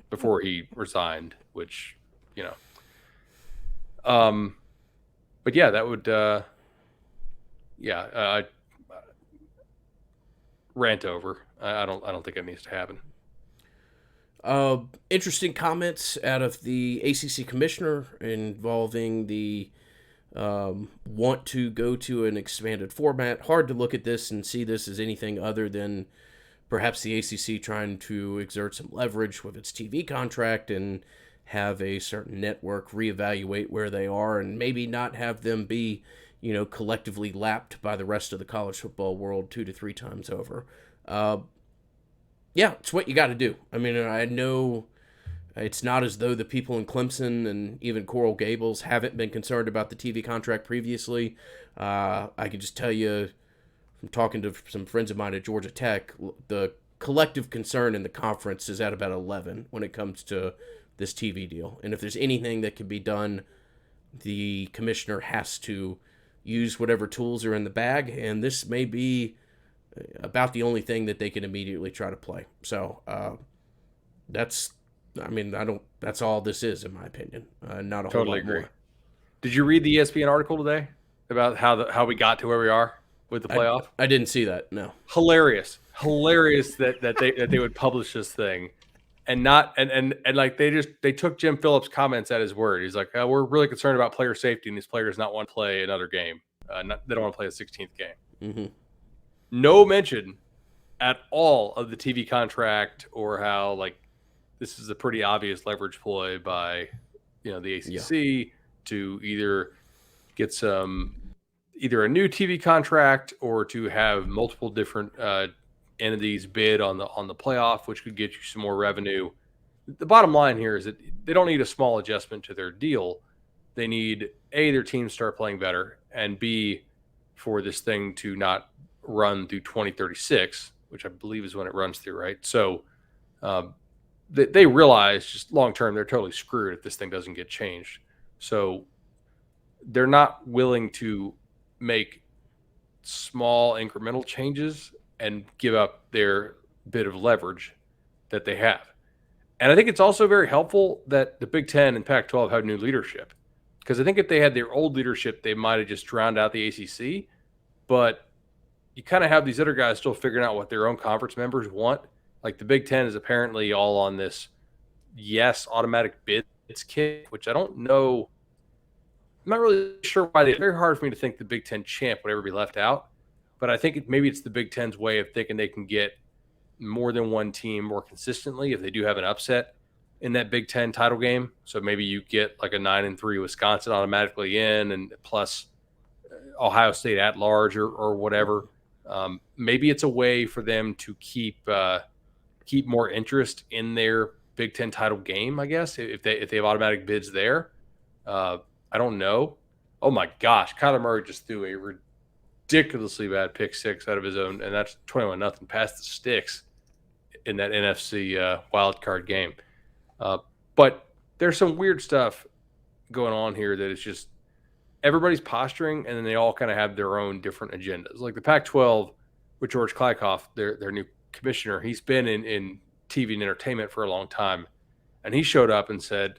before he resigned, which, but yeah, that would, rant over. I don't think it needs to happen. Interesting comments out of the ACC commissioner involving the want to go to an expanded format. Hard to look at this and see this as anything other than perhaps the ACC trying to exert some leverage with its TV contract and have a certain network reevaluate where they are and maybe not have them be, collectively lapped by the rest of the college football world 2 to 3 times over. Yeah, it's what you got to do. I mean, I know it's not as though the people in Clemson and even Coral Gables haven't been concerned about the TV contract previously. I can just tell you from talking to some friends of mine at Georgia Tech, the collective concern in the conference is at about 11 when it comes to this TV deal. And if there's anything that can be done, the commissioner has to use whatever tools are in the bag, and this may be about the only thing that they can immediately try to play. So that's all this is, in my opinion. Not a whole lot Agree. more. Did you read the ESPN article today about how we got to where we are with the playoff? I didn't see that. No. Hilarious that they would publish this thing, and not and like they took Jim Phillips' comments at his word. He's like, we're really concerned about player safety, and these players not want to play another game. They don't want to play a 16th game. Mm-hmm. No mention at all of the TV contract or how like this is a pretty obvious leverage ploy by the ACC to either get either a new TV contract or to have multiple different entities bid on the playoff, which could get you some more revenue. The bottom line here is that they don't need a small adjustment to their deal. They need A, their teams start playing better, and B, for this thing to not run through 2036, which I believe is when it runs through, right? So they realize just long term they're totally screwed if this thing doesn't get changed. So they're not willing to make small incremental changes and give up their bit of leverage that they have. And I think it's also very helpful that the Big Ten and Pac-12 have new leadership, because I think if they had their old leadership, they might have just drowned out the ACC. But you kind of have these other guys still figuring out what their own conference members want. Like the Big Ten is apparently all on this automatic bids kick, which I don't know. I'm not really sure why. It's very hard for me to think the Big Ten champ would ever be left out. But I think maybe it's the Big Ten's way of thinking they can get more than one team more consistently if they do have an upset in that Big Ten title game. So maybe you get like a 9-3 Wisconsin automatically in, and plus Ohio State at large or whatever. Maybe it's a way for them to keep more interest in their Big Ten title game, I guess, if they have automatic bids there. I don't know. Oh my gosh, Kyler Murray just threw a ridiculously bad pick six out of his own, and that's 21-0 past the sticks in that NFC wild card game. But there's some weird stuff going on here that it's just everybody's posturing, and then they all kind of have their own different agendas. Like the Pac-12 with George Kliavkoff, their new commissioner, he's been in TV and entertainment for a long time, and he showed up and said,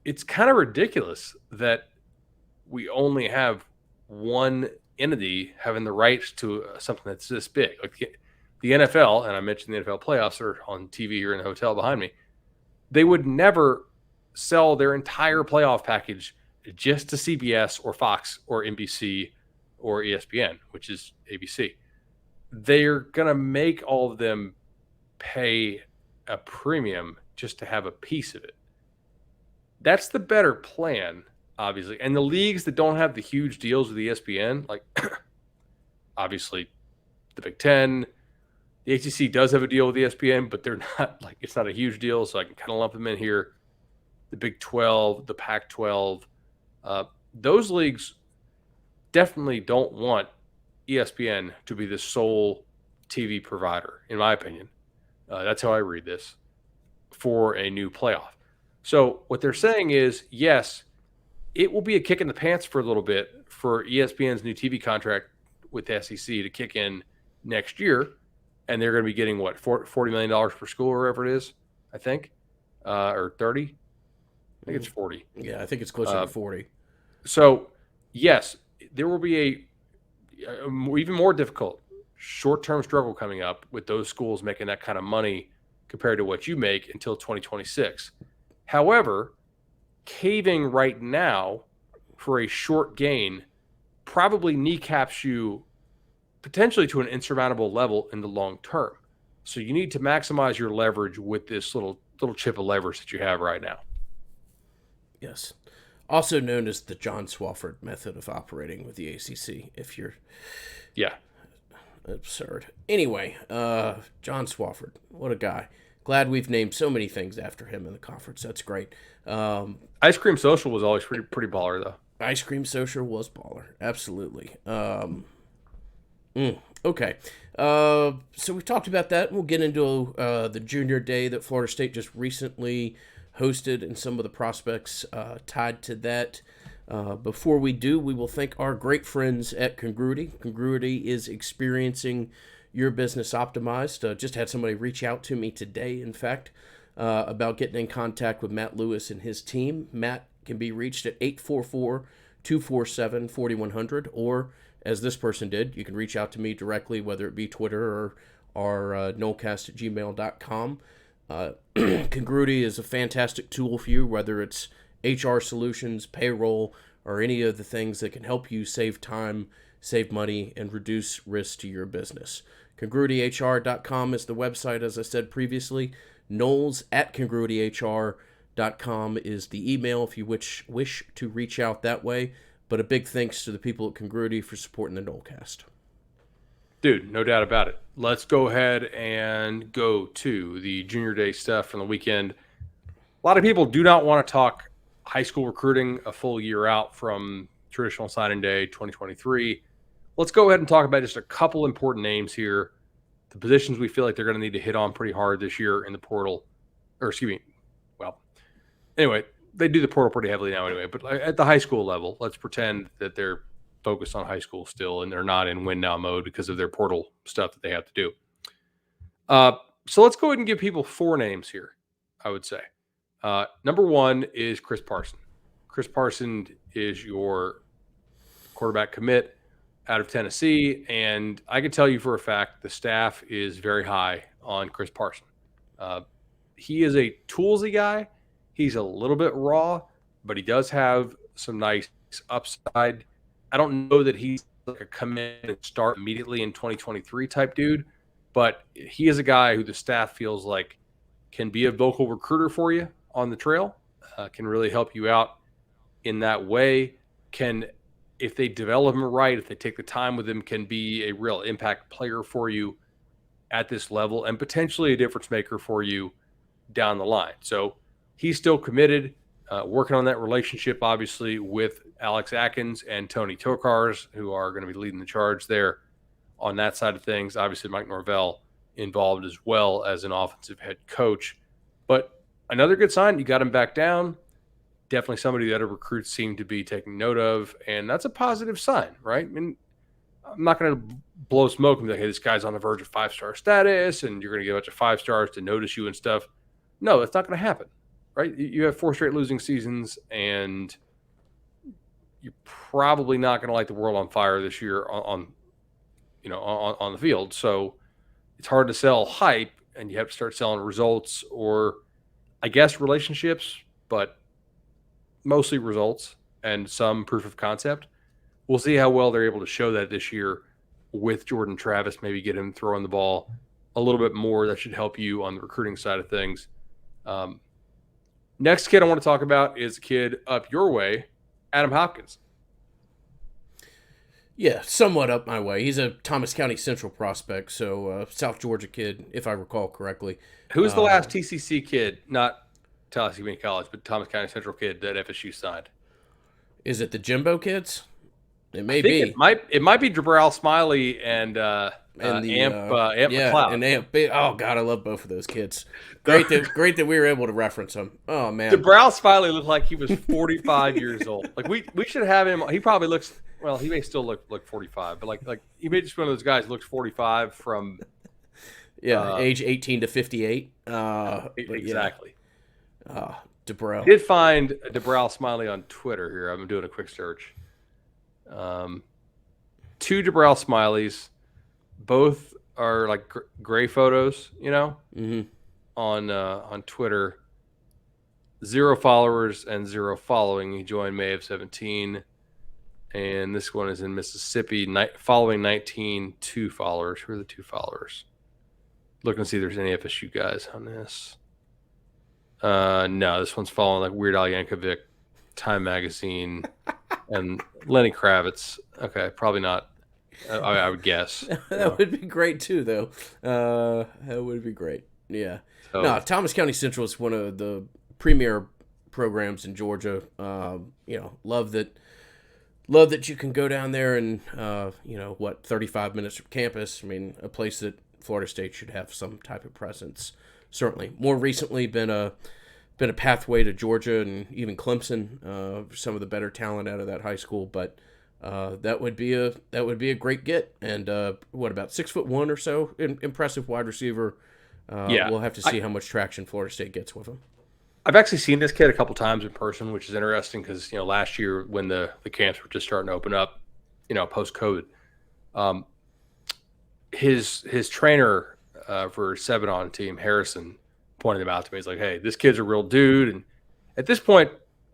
it's kind of ridiculous that we only have one entity having the rights to something that's this big. Like the NFL, and I mentioned the NFL playoffs are on TV here in the hotel behind me, they would never sell their entire playoff package just to CBS or Fox or NBC or ESPN, which is ABC. They're going to make all of them pay a premium just to have a piece of it. That's the better plan, obviously. And the leagues that don't have the huge deals with ESPN, like obviously the Big Ten, the ACC does have a deal with ESPN, but they're not like, it's not a huge deal. So I can kind of lump them in here. The Big 12, the Pac-12, those leagues definitely don't want ESPN to be the sole TV provider, in my opinion. That's how I read this, for a new playoff. So what they're saying is, yes, it will be a kick in the pants for a little bit for ESPN's new TV contract with the SEC to kick in next year. And they're going to be getting, what, $40 million per school or whatever it is, I think, or 30. I think it's 40. Yeah, I think it's closer to 40. So, yes, there will be a even more difficult short-term struggle coming up with those schools making that kind of money compared to what you make until 2026. However, caving right now for a short gain probably kneecaps you potentially to an insurmountable level in the long term. So you need to maximize your leverage with this little chip of leverage that you have right now. Yes. Also known as the John Swofford method of operating with the ACC, if you're... Yeah. Absurd. Anyway, John Swofford, what a guy. Glad we've named so many things after him in the conference. That's great. Ice Cream Social was always pretty baller, though. Ice Cream Social was baller. Absolutely. Okay. So we've talked about that. We'll get into the junior day that Florida State just recently hosted and some of the prospects tied to that. Before we do, we will thank our great friends at Congruity. Congruity is experiencing your business optimized. Just had somebody reach out to me today, in fact, about getting in contact with Matt Lewis and his team. Matt can be reached at 844-247-4100, or as this person did, you can reach out to me directly, whether it be Twitter or Nolecast at gmail.com. Congruity is a fantastic tool for you, whether it's HR solutions, payroll, or any of the things that can help you save time, save money, and reduce risk to your business. CongruityHR.com is the website, as I said previously. Knowles at CongruityHR.com is the email if you wish to reach out that way. But a big thanks to the people at Congruity for supporting the Nolecast. Dude, no doubt about it. Let's go ahead and go to the junior day stuff from the weekend. A lot of people do not want to talk high school recruiting a full year out from traditional signing day 2023. Let's go ahead and talk about just a couple important names here. The positions we feel like they're going to need to hit on pretty hard this year in the portal. Or excuse me. Well, anyway, they do the portal pretty heavily now anyway. But at the high school level, let's pretend that they're focused on high school still and they're not in win now mode because of their portal stuff that they have to do. So let's go ahead and give people four names here, I would say. Number one is Chris Parson. Chris Parson is your quarterback commit out of Tennessee, and I can tell you for a fact the staff is very high on Chris Parson. He is a toolsy guy. He's a little bit raw, but he does have some nice upside. I don't know that he's like a come in and start immediately in 2023 type dude, but he is a guy who the staff feels like can be a vocal recruiter for you on the trail, can really help you out in that way, can, if they develop him right, if they take the time with him, can be a real impact player for you at this level and potentially a difference maker for you down the line. So he's still committed, working on that relationship, obviously, with Alex Atkins and Tony Tokars, who are going to be leading the charge there on that side of things. Obviously, Mike Norvell involved as well as an offensive head coach. But another good sign, you got him back down. definitely somebody that other recruits seem to be taking note of, and that's a positive sign, right? I mean, I'm not going to blow smoke and be like, hey, this guy's on the verge of 5-star status, and you're going to get a bunch of 5 stars to notice you and stuff. No, that's not going to happen, right? You have 4 straight losing seasons, and you're probably not going to light the world on fire this year on the field. So it's hard to sell hype, and you have to start selling results or, I guess, relationships, but mostly results and some proof of concept. We'll see how well they're able to show that this year with Jordan Travis. Maybe get him throwing the ball a little bit more. That should help you on the recruiting side of things. Next kid I want to talk about is a kid up your way, Adam Hopkins. Yeah, somewhat up my way. He's a Thomas County Central prospect, so South Georgia kid, if I recall correctly. Who's the last TCC kid, not Tallahassee Community College, but Thomas County Central kid that FSU signed? Is it the Jimbo kids? It may be. It might be Jabral Smiley and Amp McLeod. And Amp. Oh God, I love both of those kids. Great that we were able to reference them. Oh man, Jabral Smiley looked like he was 45 years old. Like we should have him. He probably looks. Well, he may still look 45, but like he may just be one of those guys who looks 45 from. Age 18 to 58. Exactly. Debral. Did find Jabral Smiley on Twitter here. I'm doing a quick search. 2 Jabral Smileys, both are like gray photos, on Twitter. 0 followers and 0 following. He joined May of 17, and this one is in Mississippi. Following 19, 2 followers. Who are the 2 followers? Looking to see if there's any FSU guys on this. No, this one's following like Weird Al Yankovic, Time Magazine, and Lenny Kravitz. Okay, probably not. I would guess. That would be great too, though. That would be great. Yeah. So, no, Thomas County Central is one of the premier programs in Georgia. Love that you can go down there and 35 minutes from campus. I mean, a place that Florida State should have some type of presence. Certainly, more recently been a pathway to Georgia and even Clemson. Some of the better talent out of that high school, but that would be a great get. And about 6'1" or so, impressive wide receiver. We'll have to see how much traction Florida State gets with him. I've actually seen this kid a couple times in person, which is interesting because last year when the camps were just starting to open up, post COVID, his trainer for 7-on team, Harrison, pointed him out to me. He's like, hey, this kid's a real dude. And at this point,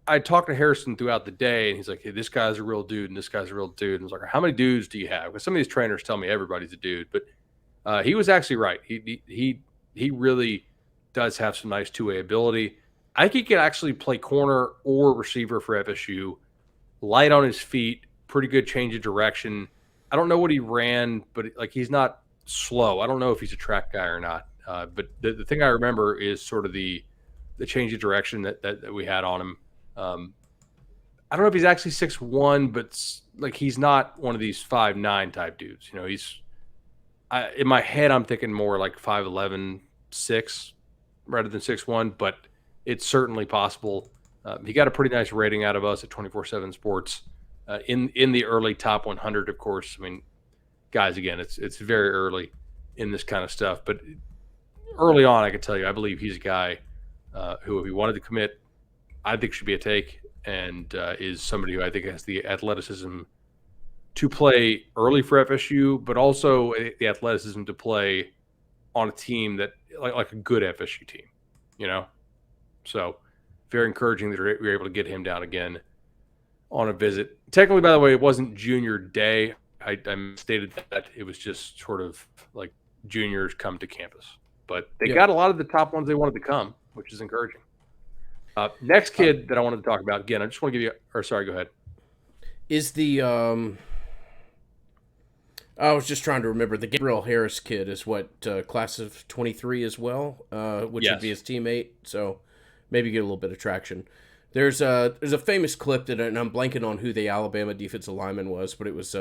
I talked to Harrison throughout the day, and he's like, hey, this guy's a real dude, and this guy's a real dude. And I was like, how many dudes do you have? Because some of these trainers tell me everybody's a dude. But he was actually right. He really does have some nice two-way ability. I think he could actually play corner or receiver for FSU. Light on his feet, pretty good change of direction. I don't know what he ran, but he's not slow. I don't know if he's a track guy or not. But the thing I remember is sort of the change of direction that we had on him. I don't know if he's actually 6'1", but he's not one of these 5'9" type dudes. In my head, I'm thinking more like 5'11", 6 rather than 6'1", but it's certainly possible. He got a pretty nice rating out of us at 24/7 Sports in the early top 100, of course. I mean, guys, again, it's very early in this kind of stuff, but early on, I can tell you, I believe he's a guy who, if he wanted to commit, I think should be a take, and is somebody who I think has the athleticism to play early for FSU, but also the athleticism to play on a team that like a good FSU team, So very encouraging that we were able to get him down again on a visit. Technically, by the way, it wasn't junior day. I stated that it was just sort of like juniors come to campus, but they got a lot of the top ones they wanted to come, which is encouraging. Next kid that I wanted to talk about, again, I just want to give you, sorry, go ahead. Is the, I was just trying to remember, the Gabriel Harris kid is what, class of 23 as well, which would be his teammate, so maybe get a little bit of traction. There's a famous clip and I'm blanking on who the Alabama defensive lineman was, but it was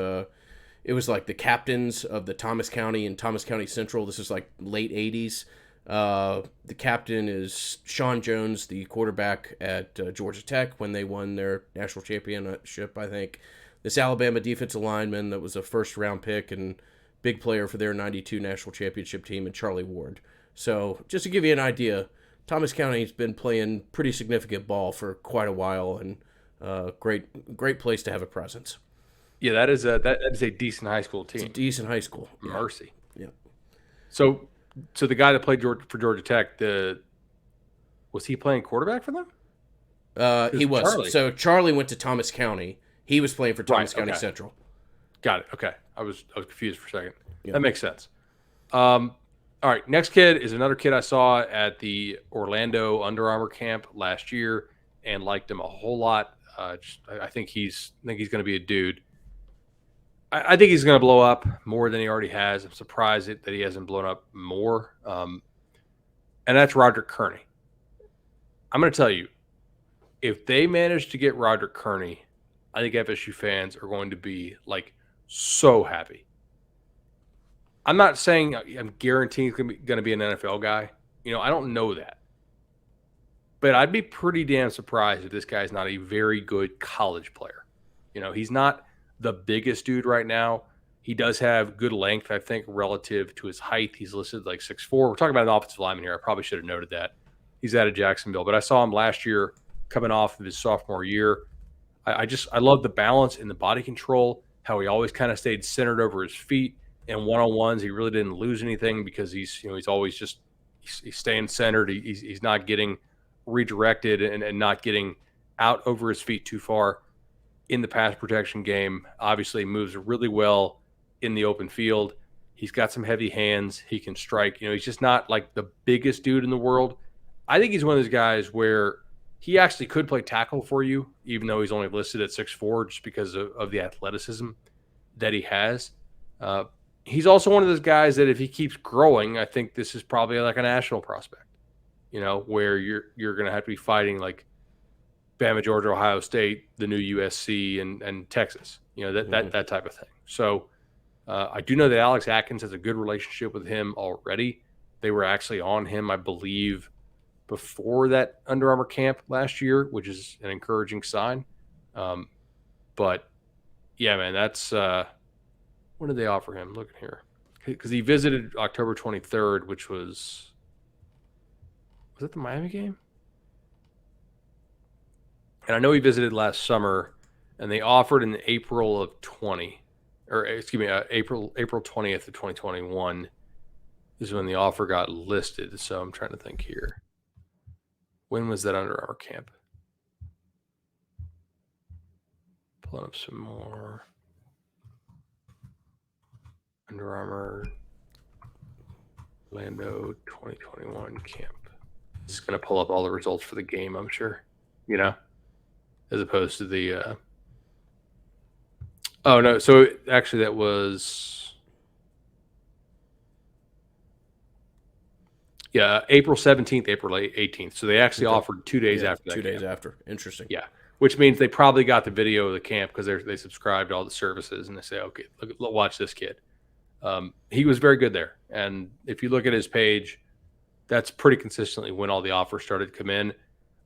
like the captains of the Thomas County and Thomas County Central. This is like late 80s. The captain is Sean Jones, the quarterback at Georgia Tech when they won their national championship, I think. This Alabama defensive lineman that was a first-round pick and big player for their 92 national championship team, and Charlie Ward. So just to give you an idea, Thomas County's been playing pretty significant ball for quite a while, and great place to have a presence. Yeah, that is a decent high school team. It's a decent high school. Mercy. Yeah. So the guy that played for Georgia Tech, was he playing quarterback for them? He was. Charlie. So Charlie went to Thomas County. He was playing for Thomas County okay. Central. Got it. Okay, I was confused for a second. Yeah. That makes sense. All right, next kid is another kid I saw at the Orlando Under Armour camp last year and liked him a whole lot. I think he's going to be a dude. I think he's going to blow up more than he already has. I'm surprised that he hasn't blown up more. And that's Roderick Kearney. I'm going to tell you, if they manage to get Roderick Kearney, I think FSU fans are going to be like so happy. I'm not saying I'm guaranteeing he's going to be an NFL guy. I don't know that. But I'd be pretty damn surprised if this guy's not a very good college player. He's not the biggest dude right now. He does have good length, I think, relative to his height. He's listed like 6'4". We're talking about an offensive lineman here. I probably should have noted that. He's out of Jacksonville. But I saw him last year coming off of his sophomore year. I love the balance and the body control, how he always kind of stayed centered over his feet. And one-on-ones, he really didn't lose anything because he's always just he's staying centered. He's not getting redirected and not getting out over his feet too far in the pass protection game. Obviously moves really well in the open field. He's got some heavy hands. He can strike. He's just not like the biggest dude in the world. I think he's one of those guys where he actually could play tackle for you, even though he's only listed at 6'4", just because of the athleticism that he has. He's also one of those guys that if he keeps growing, I think this is probably like a national prospect, where you're going to have to be fighting like Bama, Georgia, Ohio State, the new USC, and Texas, that type of thing. So I do know that Alex Atkins has a good relationship with him already. They were actually on him, I believe, before that Under Armour camp last year, which is an encouraging sign. But yeah, man, that's when did they offer him? Look at here, because he visited October 23rd, which was it the Miami game? And I know he visited last summer, and they offered in April of 20, or excuse me, April 20th of 2021 is when the offer got listed. So I'm trying to think here. When was that Under Armour camp? Pulling up some more. Under Armour Orlando 2021 camp. It's going to pull up all the results for the game, I'm sure. As opposed to the oh no, so actually that was April 17th, April 18th. So they actually offered 2 days after that. 2 days after. Interesting. Yeah. Which means they probably got the video of the camp because they subscribed to all the services and they say, okay, watch this kid. He was very good there. And if you look at his page, that's pretty consistently when all the offers started to come in.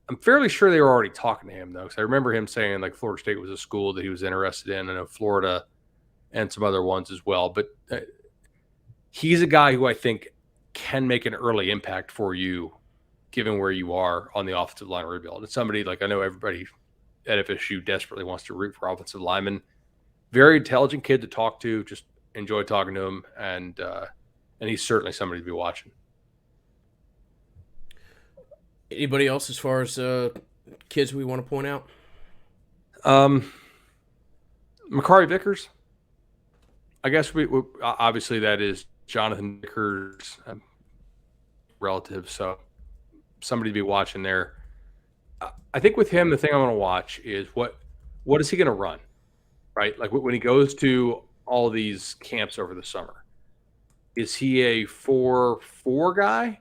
I'm fairly sure they were already talking to him, though, because I remember him saying like Florida State was a school that he was interested in. I know Florida and some other ones as well. But he's a guy who I think can make an early impact for you, given where you are on the offensive line rebuild. It's somebody like I know everybody at FSU desperately wants to root for offensive linemen. Very intelligent kid to talk to. Just enjoy talking to him, and he's certainly somebody to be watching. Anybody else as far as kids we want to point out? Makari Vickers. I guess we obviously that is Jonathan Vickers' relative, so somebody to be watching there. I think with him, the thing I want to watch is what is he going to run, right? Like when he goes to all these camps over the summer, is he a 4-4 guy,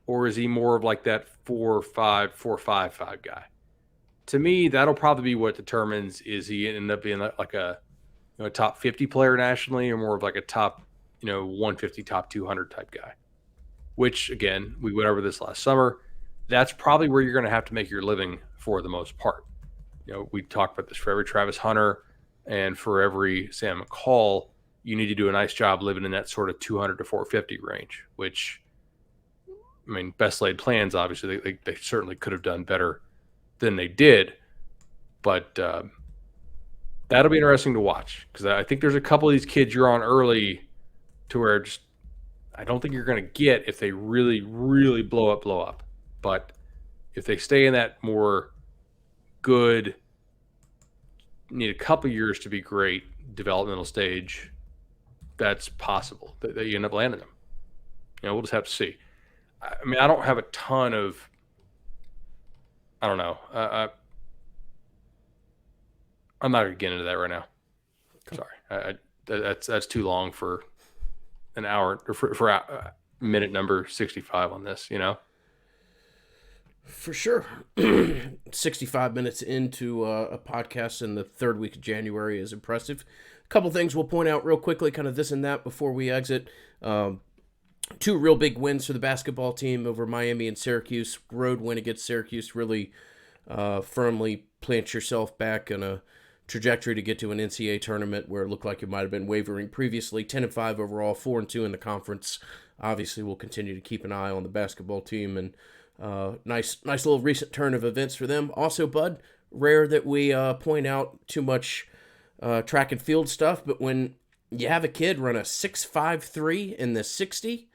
or is he more of like that 4-5, 4-5-5 guy? To me, that'll probably be what determines is he end up being like a top 50 player nationally, or more of like a top 150, top 200 type guy. which, again, we went over this last summer. That's probably where you're going to have to make your living for the most part. We talked about this for every Travis Hunter and for every Sam McCall. You need to do a nice job living in that sort of 200 to 450 range, which, I mean, best laid plans, obviously, they certainly could have done better than they did. But that'll be interesting to watch, because I think there's a couple of these kids you're on early to where just I don't think you're going to get if they really, really blow up. But if they stay in that more good, need a couple years to be great developmental stage, that's possible that you end up landing them. We'll just have to see. I mean, I don't have a ton of, I don't know. I'm not going to get into that right now. Sorry. That's too long for an hour, or for minute number 65 on this, For sure. 65 minutes into a podcast in the third week of January is impressive. A couple things we'll point out real quickly, kind of this and that before we exit. Two real big wins for the basketball team over Miami and Syracuse. Road win against Syracuse really firmly plants yourself back in a trajectory to get to an NCAA tournament where it looked like it might have been wavering previously. 10-5 overall, 4-2 in the conference. Obviously, we'll continue to keep an eye on the basketball team, and nice little recent turn of events for them. Also, Bud, rare that we point out too much track and field stuff, but when you have a kid run a 6.53 in the 60,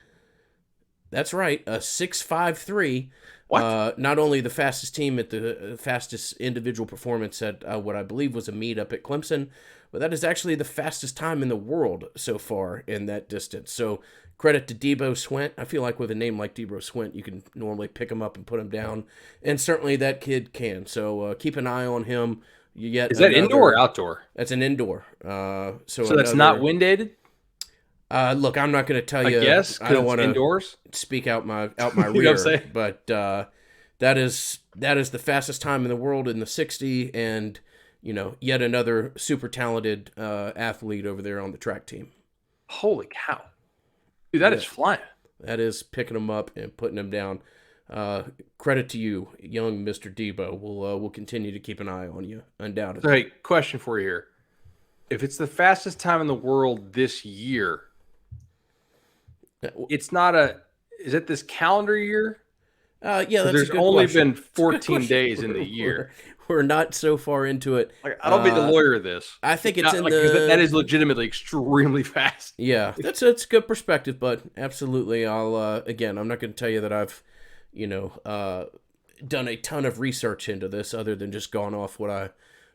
that's right, a 6.53. What? Not only the fastest team at the fastest individual performance at what I believe was a meet up at Clemson, but that is actually the fastest time in the world so far in that distance. So credit to Debo Swint. I feel like with a name like Debo Swint, you can normally pick him up and put him down, and certainly that kid can. So keep an eye on him. Is that indoor or outdoor? That's an indoor. So that's not wind aided? Look, I'm not going to tell you. Yes, I don't want to speak out my rear. You know what I'm saying? But that is the fastest time in the world in the 60, and yet another super talented athlete over there on the track team. Holy cow, dude, that is flying. That is picking them up and putting them down. Credit to you, young Mr. Debo. We'll continue to keep an eye on you, undoubtedly. So, hey, question for you here: if it's the fastest time in the world this year, it's not is it this calendar year? Yeah, that's there's a good only question. been 14 days in the year. We're not so far into it. I don't be the lawyer of this. I think it's that is legitimately extremely fast. Yeah, that's good perspective, but absolutely. Again, I'm not going to tell you that I've, done a ton of research into this other than just gone off what I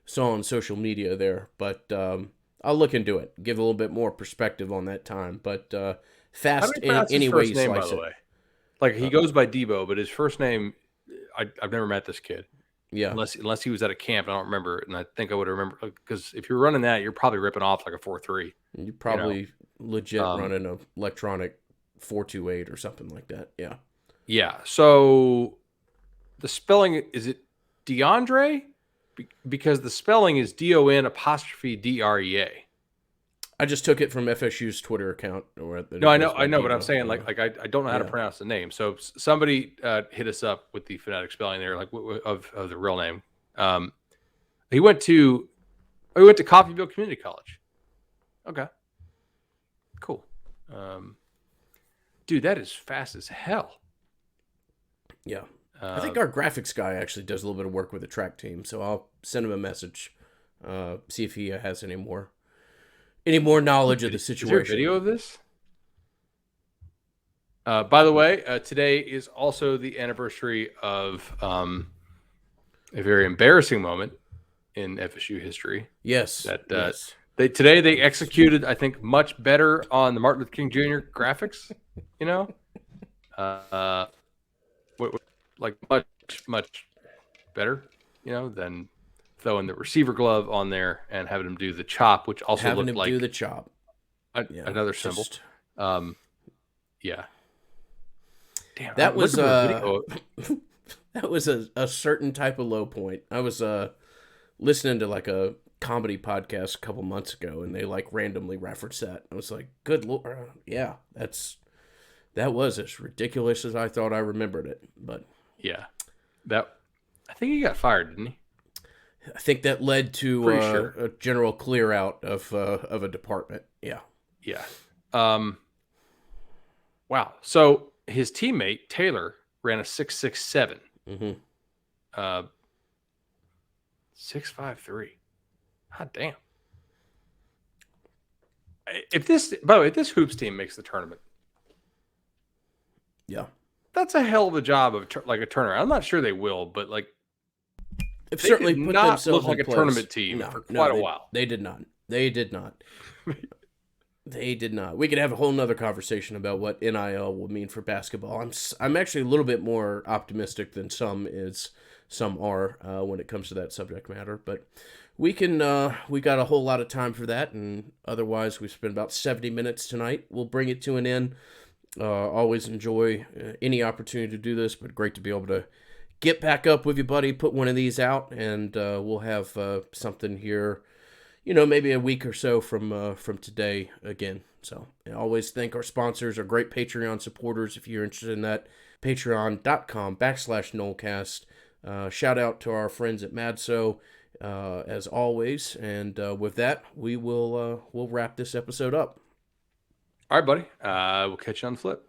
saw on social media there. But I'll look into it, give a little bit more perspective on that time. But fast in any way you slice it. Like, he goes by Debo, but his first name, I've never met this kid. Yeah. Unless he was at a camp, I don't remember it, and I think I would remember, because if you're running that, you're probably ripping off like a 4.3. You're probably legit running an electronic 4.28 or something like that. Yeah. Yeah. So the spelling, is it DeAndre? Because the spelling is DON''DREA. I just took it from FSU's Twitter account. No, I know, but I'm saying I don't know how to pronounce the name. So somebody hit us up with the phonetic spelling there, like of the real name. He went to Coffeyville Community College. Okay, cool. Dude, that is fast as hell. Yeah, I think our graphics guy actually does a little bit of work with the track team, so I'll send him a message, see if he has any more knowledge of the situation. Is there a video of this? By the way, today is also the anniversary of a very embarrassing moment in FSU history. Yes. Yes. Today they executed, I think, much better on the Martin Luther King Jr. graphics. Like much better, than throwing the receiver glove on there and having him do the chop, which also looked like do the chop. Another symbol. Yeah. Damn, that was that was a certain type of low point. I was listening to like a comedy podcast a couple months ago, and they like randomly referenced that. I was like, good Lord, yeah, that's That was as ridiculous as I thought I remembered it. But Yeah, I think he got fired, didn't he? I think that led to Pretty sure. a general clear out of a department. Yeah. Yeah. Wow. So his teammate Taylor ran a 6.67. Mm-hmm. 6.53. God damn. If this, by the way, if this hoops team makes the tournament, Yeah. that's a hell of a job of like a turnaround. I'm not sure they will, but like They've they certainly did put not themselves look like in a place. tournament team for quite a while. They did not. They did not. They did not. We could have a whole nother conversation about what NIL will mean for basketball. I'm actually a little bit more optimistic than some are when it comes to that subject matter. But we got a whole lot of time for that, and otherwise we spent about 70 minutes tonight. We'll bring it to an end. Always enjoy any opportunity to do this, but great to be able to get back up with you, buddy. Put one of these out, and we'll have something here. Maybe a week or so from today again. So I always thank our sponsors, our great Patreon supporters. If you're interested in that, patreon.com/Nolecast. Shout out to our friends at Madso, as always. And with that, we'll wrap this episode up. All right, buddy. We'll catch you on the flip.